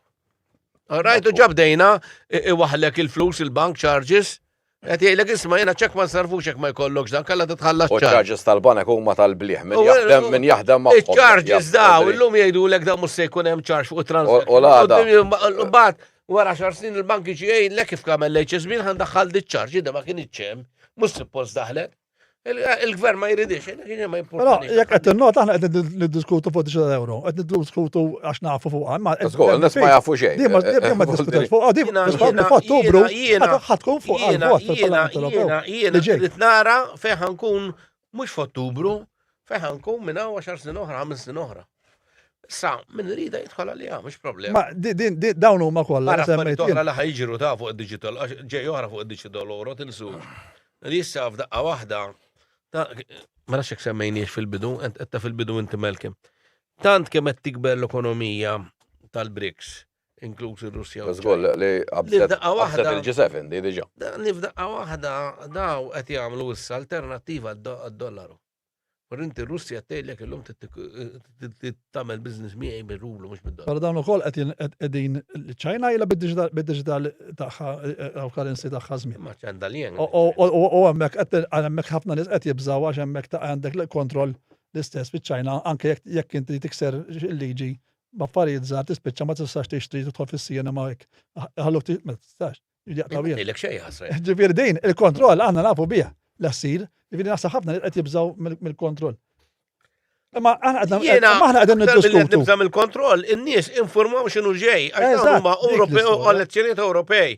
Rajtu ġabdejna, waħlek il-flus, il-bank charges, għet jgħilek isma jena ċek ma nsarfux ċek ma jkollokx dan, kalla titħallas ċarġis. U ċarġis tal-banek huma tal-bliħ, min jaħdem ma' ċarġis daw, illum jgħidu l-ek da mus se jkun hemm ċarġ fuq transfer. U l-għada. Mbagħad wara 10 snin il-bank jiġi jgħidlek kif kamel l-HSB ħandaħħal di ċarġi da ma kien iċċem, mus suppost daħlet. Il-gvern ma jridix, ma Però jekk qed innot aħna qed niddiskutu fuq 10 euro, qed niddiskutu għax nafu fuq imma. Żgur, nies ma jafu xejn. Dima diskutax fuq, dima f'Ottubru ħadkun fuq jiena trid nara fejn ħankun mhux f'Ottubru, fejn ħankun minn hawn 10 snin oħra, 5 snin oħra. Sa, min rida jidħol għalija, mhux problema. Ma dawn huma kollha semmejt oħra li ħajġru ta' fuq id-digital, ġej oħra fuq id-digital oro tinsu. Issa f'daqqa waħda ma nafx semmejniex fil-bidu, enta fil-bidu inti Malcolm. Tant kemm qed tikber l-ekonomija tal-BRICS, inkluż ir-Russja. Żgur li qabżet il-G7 di diġà. Li f'daqqa waħda daw qed jagħmlu issa alternattiva għad-dollaru. Inti r-Russja tgħidlek illum tagħmel business miegħi bir-rublu mhux bid-dollar. Però dawn ukoll qegħdin ċ-Ċina ilha bid-diġital tagħha aw currency tagħha żmien. Ma ċandaljen. U hemmhekk ħafna nies qed jibżgħu għax hemmhekk għandek l-kontroll l-istess fiċ-Ċina anke jekk inti tikser il-liġi b'affarijiet żgħar tispiċċa ma tistax tixtri tidħol fis-siena ma hekk. Ħalluk ma tistax. Ilek xejn ħasra. Ġifieri din il-kontroll aħna nafu biha l-assir. Ġifieri naħseb ħafna qed jibżgħu mill-kontroll. Imma aħna qegħdin niddiskutu. Nibża mill-kontroll, in-nies informaw x'inhu ġej għax huma Ewropej u elezzjonijiet Ewropej.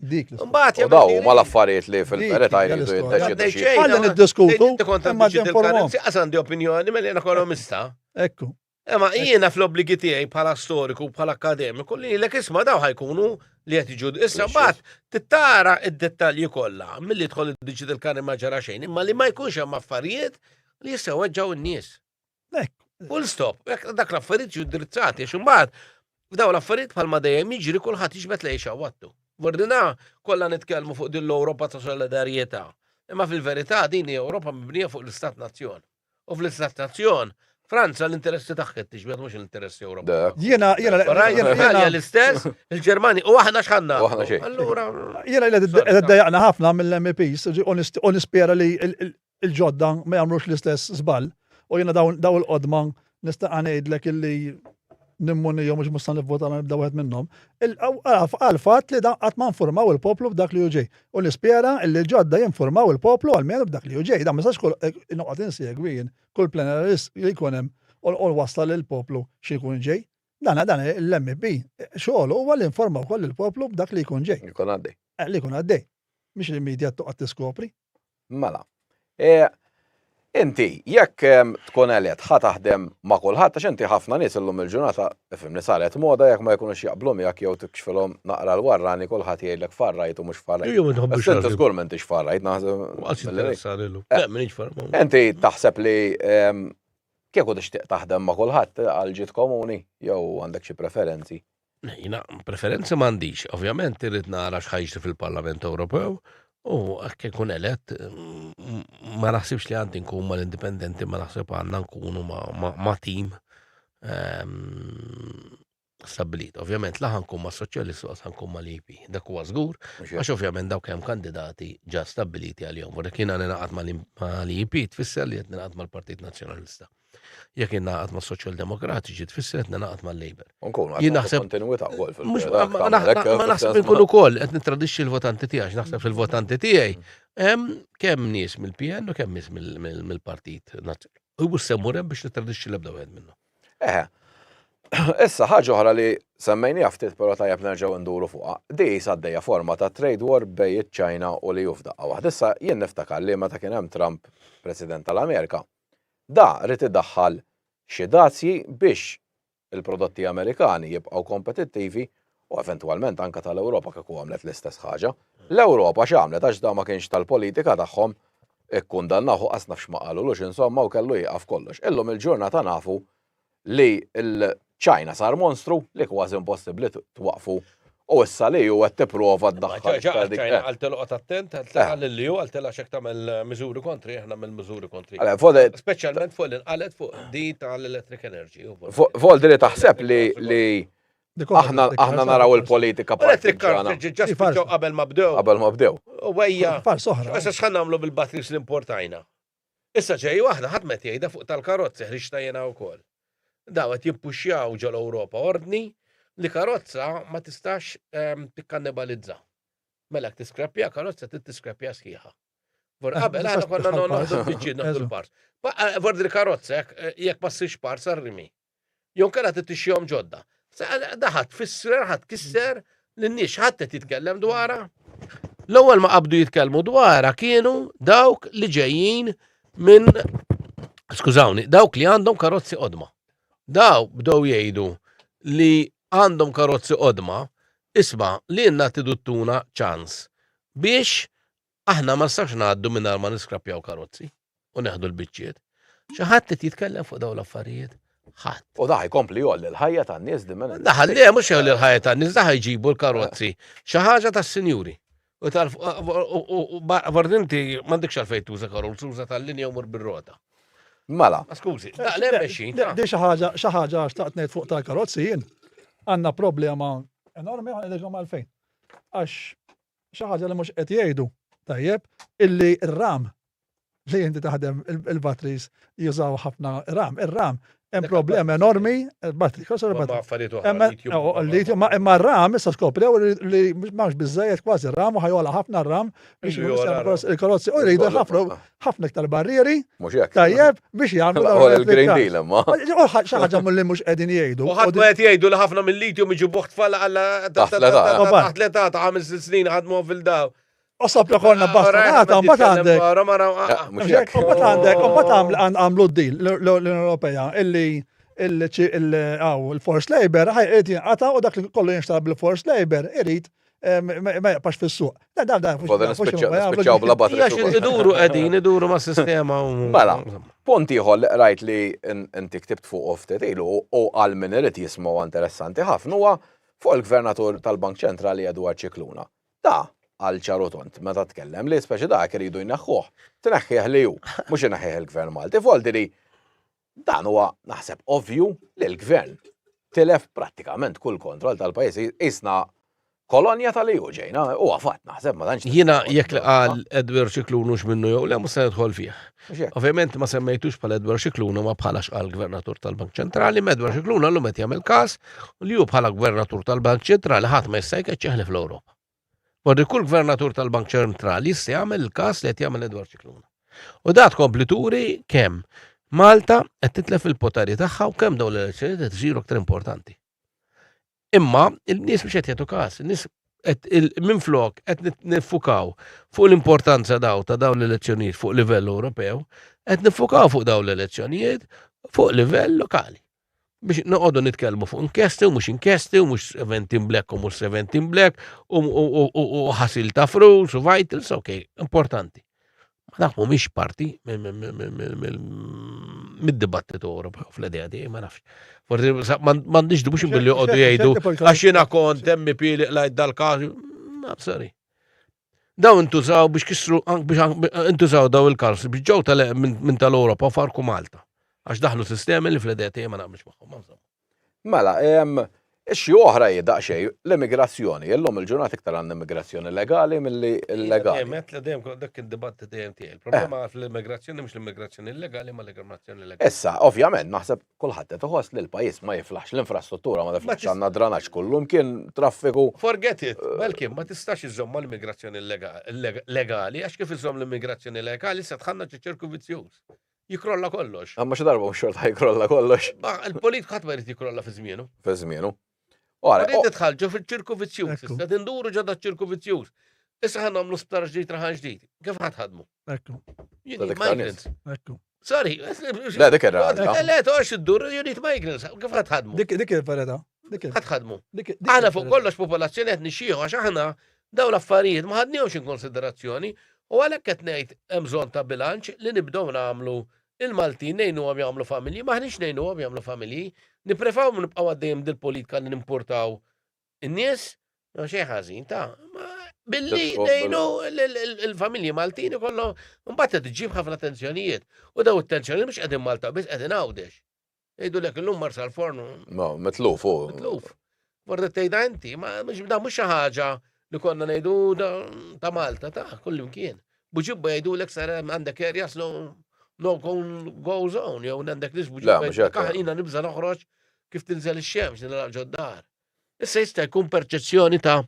Imbagħad daw huma l-affarijiet li fil-verità jridu jiddeċidu. Ħalli niddiskutu. Imma għandi opinjoni mill ekonomista. Ekku. Imma jiena fl-obbligi tiegħi bħala storiku bħala akademiku li lek isma' daw ħajkunu li qed jiġu issa mbagħad tittara d-dettalji kollha milli jidħol id-digital kien ma ġara xejn, imma li ma jkunx hemm affarijiet li jistgħu weġġaw in-nies. Full stop, dak l-affarijiet ġew indirizzati għax imbagħad f'dawn l-affarijiet bħalma dejjem jiġri kulħadd jiġbed lejn xawattu. Wardina kollha nitkellmu fuq din l-Ewropa ta' solidarjetà. Imma fil-verità din hija Ewropa mibnija fuq l-Istat Nazzjon. U fl-Istat Nazzjon Franza l-interessi tagħha tiġbed mhux l-interessi Ewropa. Jiena l-istess, il-Ġermani u aħna x'ħanna. Allura jiena qed iddejjaqna ħafna mill-MPs u nispera li l-ġodda ma jagħmlux l-istess żball. U jiena daw il-qodma nista' ngħidlek illi nimmunija mhux mustan nivvota nibda wieħed minnhom. Għal-fatt li qatt ma nformaw il-poplu b'dak li hu ġej. U nispera li l-ġodda jinformaw il-poplu għalmenu b'dak li hu ġej. Dan ma sax noqgħod insegwi kull plenarist li jkun hemm u wassal il-poplu xi jkun ġej. Dan l-MP xogħol huwa li informaw koll il-poplu b'dak li jkun ġej. Jkun għaddej. Li jkun għaddej. Mhix il-medja toqgħod tiskopri. Mela. Inti, jekk tkun għaliet ħataħdem ma' kulħadd għax inti ħafna nies illum il-ġurnata ifhimni saret moda jekk ma jkunux jaqblu miegħek jew tikxfilhom naqra l-warrani kulħadd jgħidlek farrajt u mhux farrajt. Inti żgur m'intix farrajt Inti taħseb li kieku tixtieq taħdem ma' kulħadd għal ġid komuni jew għandek xi preferenzi? Jiena preferenzi m'għandix. Ovvjament irid nara x'ħajġri fil-Parlament Ewropew U għakke kun elett, ma naħsibx li għandi nkun ma l-indipendenti, ma naħsib għanna nkunu ma tim stabilit. Ovvjament laħan kun ma soċjalisti għas ħankun ma l-IP. Dak huwa żgur, għax ovvjament dawk hemm kandidati ġa stabiliti għal-jom. Dak jiena ninaqat ma l-IP tfisser li qed ninaqat mal-Partit Nazzjonalista. Jekk innaqat ma' Soċjal-Demokratiċi tfisser qed ninaqat mal-Labor. Jien naħseb ma naħseb inkun ukoll qed nittradixxi l-votanti tiegħi, naħseb fil-votanti tiegħi hemm kemm nies mill-PN u kemm nies mill-Partit Nazzjonali. U semmur hemm biex nittradixxi l-ebda wieħed minnhom. Issa ħaġa oħra li semmejni ftit però tajjeb nerġgħu nduru fuqha. Di għaddejja forma ta' trade war bejn iċ-Ċina u li f'daqqa waħda. Issa jien niftakar li meta kien hemm Trump President tal-Amerika, da rrid iddaħħal xi dazji biex il-prodotti Amerikani jibqgħu kompetittivi u eventwalment anke tal-Ewropa kieku għamlet l-istess ħaġa. L-Ewropa x'għamlet għax da ma kienx tal-politika tagħhom ikkundannaħu qas nafx ma qalulux insomma u kellu jieqaf kollox. Illum il-ġurnata nafu li l-Ċina sar monstru li kważi impossibbli twaqfu u issa li hu qed tipprova ddaħħal. ċina għalteloqgħod attent, għalteqa li hu għaltela xek tagħmel miżuri kontri, aħna mill-miżuri kontri. Speċjalment fuq l-inqalet fuq di tal-electric energy. Fuq li taħseb li aħna naraw il-politika partiġana. Ġiġġaspiċċaw qabel ma bdew. Qabel ma bdew. U wejja. Soħra. Issa x'ħan nagħmlu bil-batteries li importajna. Issa ġej waħda ħadmet jgħidha fuq tal-karozzi ħriġna jiena wkoll. Dawet jippuxjaw ġol Ewropa ordni li karozza ma tistax tikkannibalizza. Mela tiskrappja karozza tiskrappja sħiħa. Qabel aħna konna noħdu biġġied noħdu l-pars. Vordi l-karozza jekk ma ssirx pars arrimi. Jew kellha titixjihom ġodda. Daħat fisser ħadd kisser lin-nies ħadd qed jitkellem dwarha. L-ewwel ma qabdu jitkellmu dwarha kienu dawk li ġejjin minn skużawni, dawk li għandhom karozzi qodma. Daw bdew jgħidu li għandhom karozzi qodma, isma' li jenna tiduttuna ċans biex aħna ma nistax ngħaddu mingħajr ma niskrappjaw karozzi u neħdu l-biċċiet. Xi ħadd qed jitkellem fuq dawn l-affarijiet. Ħadd. U daħ jkompli jolli l-ħajja tan-nies dimmen. Daħal le mhux jolli l-ħajja tan-nies, daħ jġibu l-karozzi. Xi ħaġa tas-sinjuri. U bardinti m'għandekx għalfejn tuża karozzi, tuża tal-linja u mur bir-rota. Mela. Skużi, le xi ħaġa xtaqt ngħid fuq tal-karozzi jien għandna problema enormi għalhekk għalfejn. Għax xi ħaġa li mhux qed jgħidu tajjeb illi r-ram li inti taħdem il-batteries jużaw ħafna ram. Ir-ram hemm problema enormi, il-battery imma r-ram issa skoprew li m'hawnx biżżejjed kważi r-ram u ħajjola ħafna r-ram biex il-karozzi u jridu ħafna iktar barrieri tajjeb biex jagħmlu il-Green Deal imma. Xi ħaġa li mhux qegħdin jgħidu. U ħadd ma qed jgħidu li ħafna mill-litjum jiġu tfal għal taħt l-età ta' 5 snin ħadmu fil-daw. Osab jokolna bastonata, mbagħad għamlu d-deal l-Unjoni Ewropea illi il-force labor ħajqed jinqata' u dak li kollu jinxtara bil-force labor irid ma jaqpax fis-suq. Spiċċaw bla battery. Iduru ma' sistema u. Mela, punt ieħor rajt li inti ktibt fuq ftit ilu u għal min irid jismgħu interessanti ħafna huwa fuq il-Gvernatur tal-Bank Ċentrali Edward Cicluna. Għal ċarotont, meta tkellem li speċi dak iridu jneħħuh, tneħħih li hu, mhux ineħħih il-Gvern Malti. Foldi li dan huwa naħseb ovvju li l-Gvern tilef prattikament kull kontroll tal-pajjiż isna kolonja tal-EU ġejna, huwa fatt naħseb ma tantx. Jiena jekk li qal Edward Cicluna mhux minnu jew le mhux se nidħol fih. Ovvjament ma semmejtux bħala Edward Cicluna ma bħalax qal Gvernatur tal-Bank Ċentrali, ma Edward Cicluna llum qed jagħmel każ li hu bħala Gvernatur tal-Bank Ċentrali ħadd ma jista' jkeċċeħli fl-Ewropa. Warri kull Gvernatur tal-Bank Ċentrali jista' jagħmel il-każ li qed jagħmel Edward Cicluna. U dat komplituri kemm Malta qed titlef il-poteri tagħha u kemm dawn l-elezzjonijiet qed isiru aktar importanti. Imma il-nies mhux qed jagħtu każ, in-nies minflok qed niffukaw fuq l-importanza ta' dawn l-elezzjonijiet fuq livell Ewropew, qed niffukaw fuq dawn l-elezzjonijiet fuq livell lokali. Biex noqogħdu nitkellmu fuq inkjesti u mhux 17 black u mhux 17 black u ħasil ta' flus u vitals, okej, importanti. Ma dak mhumiex parti mid-dibattitu Ewropew fl-idea tiegħi ma nafx. Forsi m'għandix mhux billi joqogħdu jgħidu għax jiena kont MP li lajt dal-każ. Sorry. daw intużaw biex kisru biex intużaw daw il-karsi biex ġew minn tal-Ewropa u farku Malta. Għax daħlu sistemi li fl-idea ma nagħmilx magħhom. Mela, xi oħra daqsxejn l-immigrazzjoni, illum il-ġurnata iktar għandna immigrazzjoni legali milli illegali. Dejjem dak id-dibatt dejjem tiegħi. Il-problema fl-immigrazzjoni mhux l-immigrazzjoni illegali ma l-immigrazzjoni legali. Issa, ovvjament, naħseb kulħadd qed iħoss li l-pajjiż ma jiflaħx l-infrastruttura ma tiflaħx għandna dranaġġ kullum kien traffiku. Forget it, Belkim, ma tistax iżomm l-immigrazzjoni legali għax kif iżomm l-immigrazzjoni legali se tħanna ċirku vizzjuż. Jikrolla kollox. Għamma xi darba xorta jikrolla kollox. Il-politika ħadd ma jrid jikrolla fi żmienu. Fi żmienu. Għadin titħalġu fil-ċirku vizzjuż, issa tinduru ġodda ċirku vizzjuż. Issa ħan nagħmlu sptar ġdid raħan ġdid. Kif ħadmu? Ekku. Migrants. Ekku. Sorry. Le dik ir-realtà. Le toħx iddur you need migrants. Kif ħadmu? Dik il-verita. ħadmu. Aħna fuq kollox popolazzjoni qed nixxieħu għax aħna dawn l-affarijiet ma ħadniehomx in konsiderazzjoni u għalhekk qed ngħid hemm bżonn ta' bilanċ li nibdew nagħmlu il-Maltin ngħinuhom jagħmlu familji, maħniex ngħinuhom jagħmlu familji, nipprefaw nibqgħu għaddejjem dil-politika li nimportaw in-nies, ma xejn ħażin ta' billi ngħinu il-familji Maltin ikollhom mbagħad qed iġġib ħafna tensjonijiet. U daw it-tensjoni mhux qegħdin Malta biss qegħdin Għawdex. Jgħidulek illum mar sal-forn. No, mitluf hu. Mitluf. Fordet tgħidha inti, ma mhux xi ħaġa li konna ngħidu ta' Malta ta' kullimkien. Buġibba jgħidulek sar għandek areas no go zone, jew għandek nisbu ġibba nibża noħroġ kif tinżel ix-xemx nilgħaq ġoddar. Issa jista' jkun perċezzjoni ta'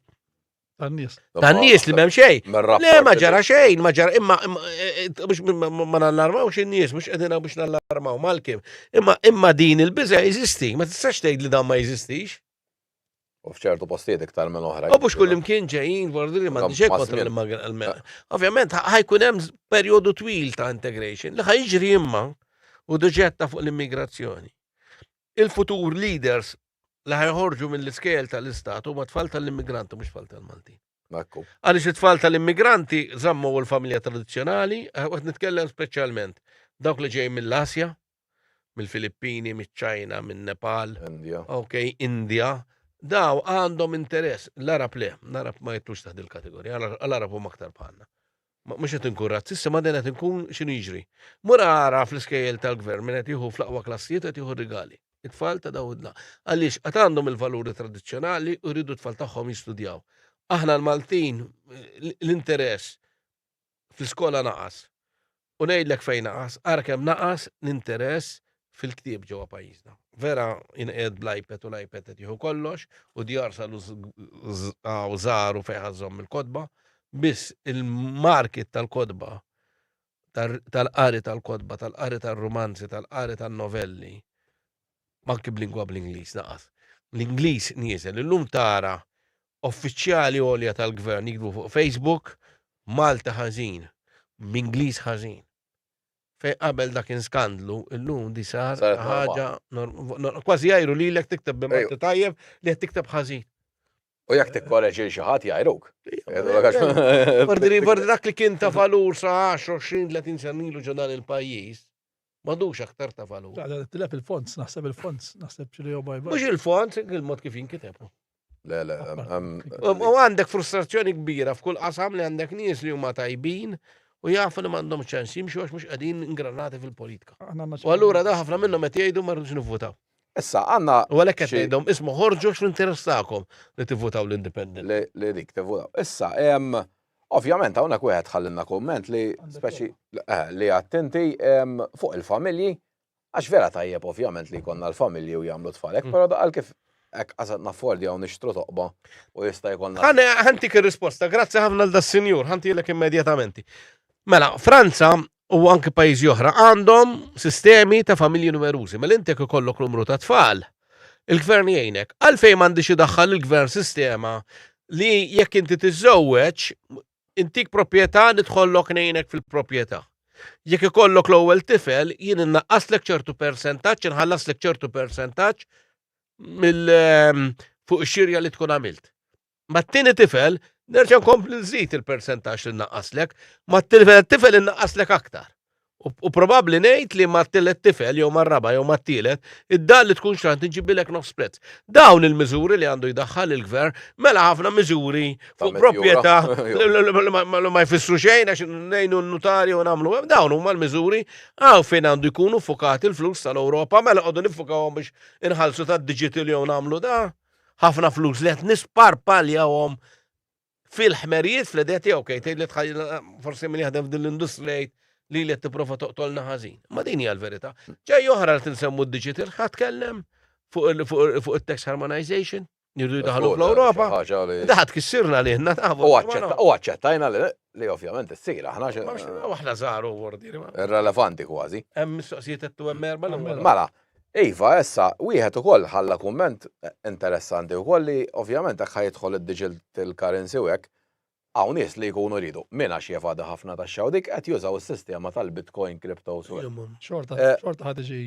tan-nies. Tan-nies li m'hemm xejn. Le ma ġara xejn, ma ġara imma biex ma nallarmawx in-nies, mhux qegħdin biex nallarmaw malkim. Imma din il-biża jeżisti, ma tistax tgħid li dan ma jeżistix. U f'ċertu postijiet iktar minn oħra. U biex kullimkien ġejjin vordi li m'għandix hekk kontra l-immigrant. Ovvjament ħajkun hemm perjodu twil ta' integration li ħajġri imma u doġetta fuq l-immigrazzjoni. Il-futur leaders li ħajħorġu mill-iskejl tal-istat huma tfal tal-immigranti mhux tfal tal-Maltin. Għaliex it-tfal tal-immigranti żammu l-familja tradizzjonali, qed nitkellem speċjalment dawk li ġej mill-Asja, mill-Filippini, mill-Ċajna, min-Nepal, Indja. Daw għandhom interess, l-Arab le, l-Arab ma jitlux taħt il-kategorija, l-Arab huma aktar bħalna. Mhux qed inkun razzista, ma din qed inkun x'inhu jiġri. Mura ara fl-iskejjel tal-gvern min qed jieħu fl-aqwa klassijiet qed jieħu rigali. It-tfal ta' dawdna. Għaliex qed għandhom il-valuri tradizzjonali u rridu t-tfal tagħhom jistudjaw. Aħna l-Maltin l-interess fl-iskola naqas. U ngħidlek fejn naqas, ara kemm naqas l-interess fil-ktieb ġewwa pajjiżna. Vera inqed bl-iPad u l-iPad qed jieħu kollox u djar salu żaru fejn ħażhom il-kotba, biss il-market tal-kotba, tal-qari tal-kotba, tal-qari tal-romanzi, tal-qari tal-novelli, manki b'lingwa bl-Ingliż naqas. L-Ingliż nieżel illum tara uffiċjali għolja tal-gvern jikbu fuq Facebook Malta ħażin, b'Ingliż ħażin. Fej qabel dak skandlu, illum di sar ħaġa kważi jgħiru lilek tikteb b'Malti tajjeb li qed tikteb ħażin. U jekk tikkoreġi xi ħadd jgħiduk. Fordi dak li kien ta' valur sa 10, 20, 30 sena ilu ġo dan il-pajjiż. M'għandux aktar ta' valur. Tilef il-fonds, naħseb il-fonds, naħseb xi jew bajba. Mhux il-fonds, il-mod kif jinkiteb. Le. U għandek frustrazzjoni kbira f'kull qasam li għandek nies li huma tajbin u jafu li m'għandhomx ċans jimxu għax mhux qegħdin ingranati fil-politika. U allura da ħafna minnhom qed jgħidu ma rridux nivvutaw. Issa għandna u għalhekk qed ngħidhom ismu ħorġu fl-interess tagħkom li tivvutaw l-independent. Li dik tivvutaw. Issa ovvjament hawnhekk wieħed ħallilna kumment li speċi li attenti fuq il-familji għax vera tajjeb ovvjament li jkollna l-familji u jagħmlu tfalek, però daqal kif hekk qasad naffordi hawn nixtru toqba u jista' jkollna. Ħantik ir-risposta, grazzi ħafna l das-sinjur, ħantilek immedjatament. Mela, Franza u anke pajjiżi oħra għandhom sistemi ta' familji numerużi, mela inti jekk ikollok numru ta' tfal, il-gvern jgħinek. Għalfejn m'għandix idaħħal il-gvern sistema li jekk inti tiżżewweġ intik proprjetà nidħollok ngħinek fil-proprjetà. Jekk ikollok l-ewwel tifel jien innaqqaslek ċertu persentaġġ, inħallaslek ċertu persentaġġ fuq ix-xirja li tkun għamilt. Ma t-tieni tifel nerġa' nkompli nżid il-persentaġġ li naqqaslek, ma t-tifel innaqqaslek aktar. U probabbli ngħid li ma t-tielet tifel jew mar-raba' jew mat-tielet, id-dar li tkun xrant inġibilek nofs prezz. Dawn il-miżuri li għandu jdaħħal il-gvern mela ħafna miżuri fuq proprjetà ma jfissru xejn għax ngħinu n-notarju u nagħmlu dawn huma l-miżuri fejn għandu jkunu fokati l-flus tal-Ewropa mela qogħdu nifokawhom biex inħallsu tad-digital jew nagħmlu da. Ħafna flus li qed nisparpaljawhom fil-ħmerijiet fl-idea tiegħu tgħid forsi min jaħdem f'din l-industrija li qed tipprova toqtolna ħażin. Ma din hija l-verità. Ġej oħra li tinsemmu d-digital ħatkellem fuq it-tax harmonization, jirdu jdaħlu fl-Ewropa. Daħat kissirna li ħna tafu. U aċċettajna li ovvjament issir aħna waħda żaru wordiri. irrelevanti kważi. Hemm mistoqsijiet qed merba Mela, iva, issa, wieħed ukoll ħalla kumment interessanti wkoll li ovvjament hekk ħajidħol id-digital currency u hekk hawn nies li jkunu ridu minn għax jevada ħafna taxxa u dik qed jużaw is-sistema tal-Bitcoin crypto su. Xorta ħadd iġi.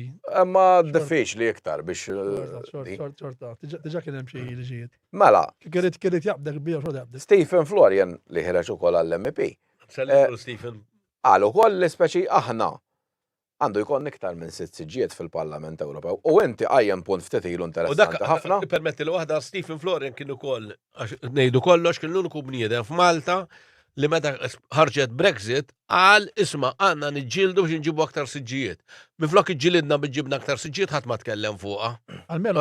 Imma diffiċli iktar biex. Xorta. Diġà kien hemm xi liġijiet. Mela. Kirid jaqbdek bija xorta jaqbdek. Stephen Florian li ħireġ ukoll għall-MP. Stephen. Qal ukoll li speċi aħna għandu jkun iktar minn 6 siġġiet fil-Parlament Ewropew. U inti qajjem punt ftit ilu interessanti ħafna. Permetti li waħda Stephen Florian kien ukoll ngħidu kollox kien l-uniku bniedem f'Malta li meta ħarġet Brexit qal isma' għandna niġġieldu biex inġibu aktar siġġijiet. Minflok iġġielidna biex ġibna aktar siġġiet ħadd ma tkellem fuqha. Imma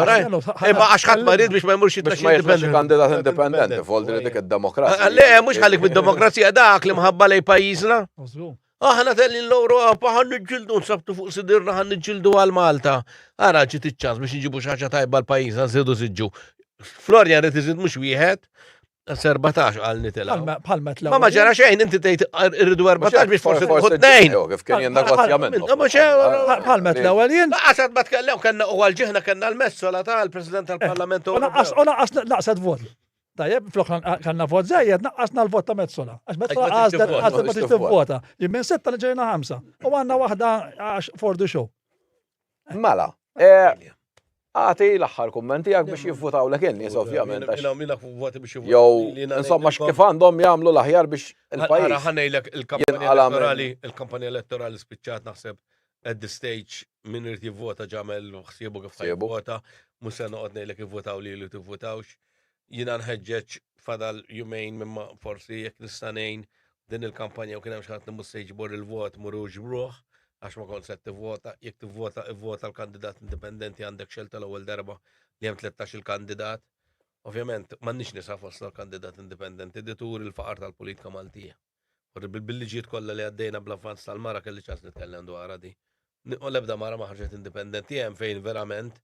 għax ħadd ma rid biex ma jmurx jitlax kandidat indipendenti f'oldi dik id-demokrazija. Le mhux ħallik mid-demokrazija dak li mħabba lej pajjiżna. Aħna telli l-Ewropa ħan niġġildu nsabtu fuq sidirna ħan niġġildu għal Malta. Ara ġiet iċ-ċans biex nġibu xi ħaġa tajba l-pajjiż nżidu siġġu. Florian rid iżid mhux wieħed, 14 qal nitilgħu. Ma ġara xejn inti tgħid irridu 14 biex forsi tħu tnejn. Kif kien jinnegozjament. Bħalmet l-ewwel jien. Qasad ma tkellem kellna ukoll ġieħna kellna l-messola tal-President tal-Parlament Ewropew. U naqas naqsad vot. Tajjeb, flok kanna vot żejjed, naqqasna l-vot ta' Mezzola. Għax Mezzola għazdet ma tix tivvota. Jimmin 6 li ġejna 5. U għandna waħda għax for the show. Mela, għati l-aħħar kummenti għak biex jivvotaw l nies ovvjament. Jow, insomma kif għandhom jagħmlu l-aħjar biex il-pajjiż. Ħanejlek il-kampanja elettorali spiċċat naħseb at the stage min irid jivvota ġamel ħsiebu kif jivvota, mhux se noqgħod ngħidlek ivvotaw li tivvotawx. Jina nħeġġeġ fadal jumejn mimma forsi jekk nistanejn din il-kampanja u kien hemm xi ħadd nimmu se jiġbor il-vot muru ġbruh għax ma kont se tivvota, jekk tivvota ivvota l-kandidat indipendenti għandek xelta l-ewwel darba li hemm 13 il-kandidat. Ovvjament m'għandniex nisa fost l-kandidat indipendenti di tur il-faqar tal-politika Maltija. Bil-liġijiet kollha li għaddejna bl-avvanz tal-mara kelli ċans nitkellem dwarha di. U l-ebda mara ma ħarġet indipendenti hemm fejn verament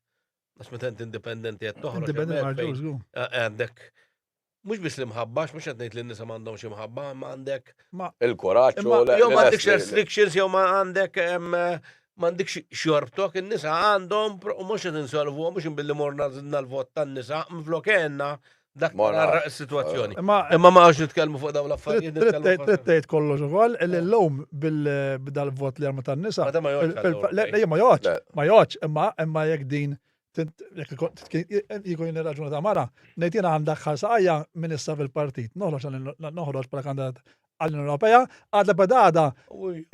għax meta indipendenti qed toħroġ għandek mhux biss li mħabbax, mhux qed ngħid li n-nisa m'għandhom xi mħabba, ma għandek il-kuraġġ jew m'għandekx restrictions jew ma għandek xorbtok in-nisa għandhom u mhux qed insolvu mhux inbilli morna żidna l-vot tan-nisa minflok għenna dak is-sitwazzjoni. Imma ma għax nitkellmu fuq dawn l-affarijiet. Trid tgħid kollox ukoll li l-lum bidal-vot li għalmu tan-nisa. Ma joħodx, imma jekk din jikun raġuna ta' mara, nejtina għandak ħalsaqajja minn issa fil-partit, noħroġ bħala kandidat għall-Unjoni Ewropea, għadha badada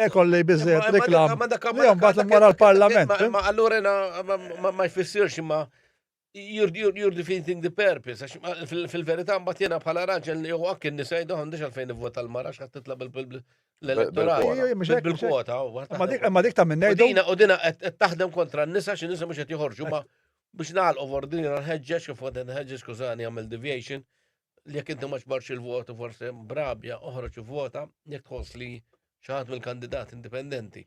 ekolli biżejjed reklam li mbagħad wara l-Parlament. Ma allura ma jfissirx imma you're defeating the purpose. Fil-verità mbagħad jiena bħala raġel li huwa kien nisa jdu għandix għalfejn nivvota l-mara x'qed titla' l-elettorat bil-kwota. Ma dik ta' minn ngħidu. U dina qed taħdem kontra n-nisa xi nisa mhux qed joħorġu ma biex nagħlqu f'ordina nħeġġeġ kif qed nħeġġeġ skużani għamel deviation li jekk inti ma ġbarx il-vot forsi brabja oħroġ ivvota jekk tħoss li xi ħadd mill-kandidat indipendenti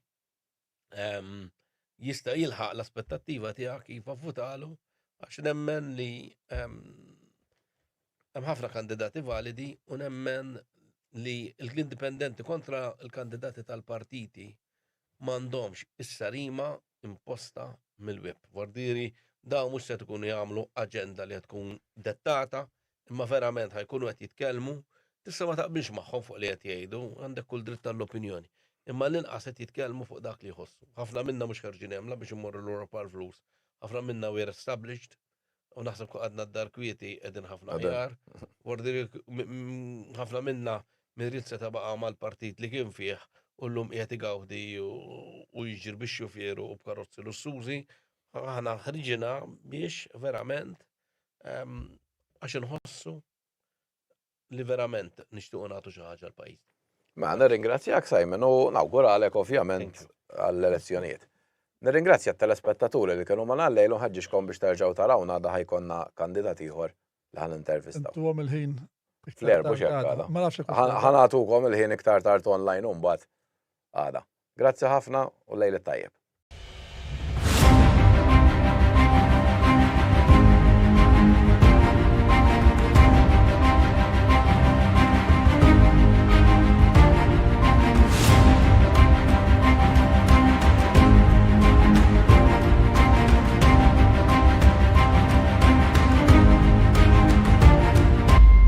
jista' jilħaq l-aspettattiva tiegħek kif avvutalu għax nemmen li hemm ħafna kandidati validi u nemmen li l-indipendenti kontra l-kandidati tal-partiti m'għandhomx is-sarima imposta mill-web. Vardiri daw mhux se tkunu jagħmlu aġenda li tkun dettata, imma verament ħajkunu qed jitkellmu, tista' ma taqbilx magħhom fuq li qed jgħidu, għandek kull dritt tal-opinjoni. Imma l-inqas qed jitkellmu fuq dak li jħossu. Ħafna minna mhux ħarġin hemmla biex immorru l-Ewropa l-flus. Ħafna minna we're established u naħseb għadna d-dar kwieti qegħdin ħafna ħjar. Vardiri ħafna minna min rid se tabaqa' mal-partit li kien fih u l-lum qiegħed igawdi u jiġri biex xufjeru u b'karozzi lussużi, aħna ħriġina biex verament għax inħossu li verament nixtiequ nagħtu xi ħaġa l-pajjiż. Ma nirringrazzjak Simon u nawguralek ovvjament għall-elezzjonijiet. Nirringrazzja t-telespettaturi li kienu ma nallejlu ħaġġixkom biex terġgħu tarawna da ħajkonna kandidat ieħor li ħan intervistaw. Intuhom il-ħin. Fl-erbu xekkada. Ma nafx ħanatukom il-ħin iktar tard online u mbagħad għada. Grazzi ħafna u lejli tajjeb.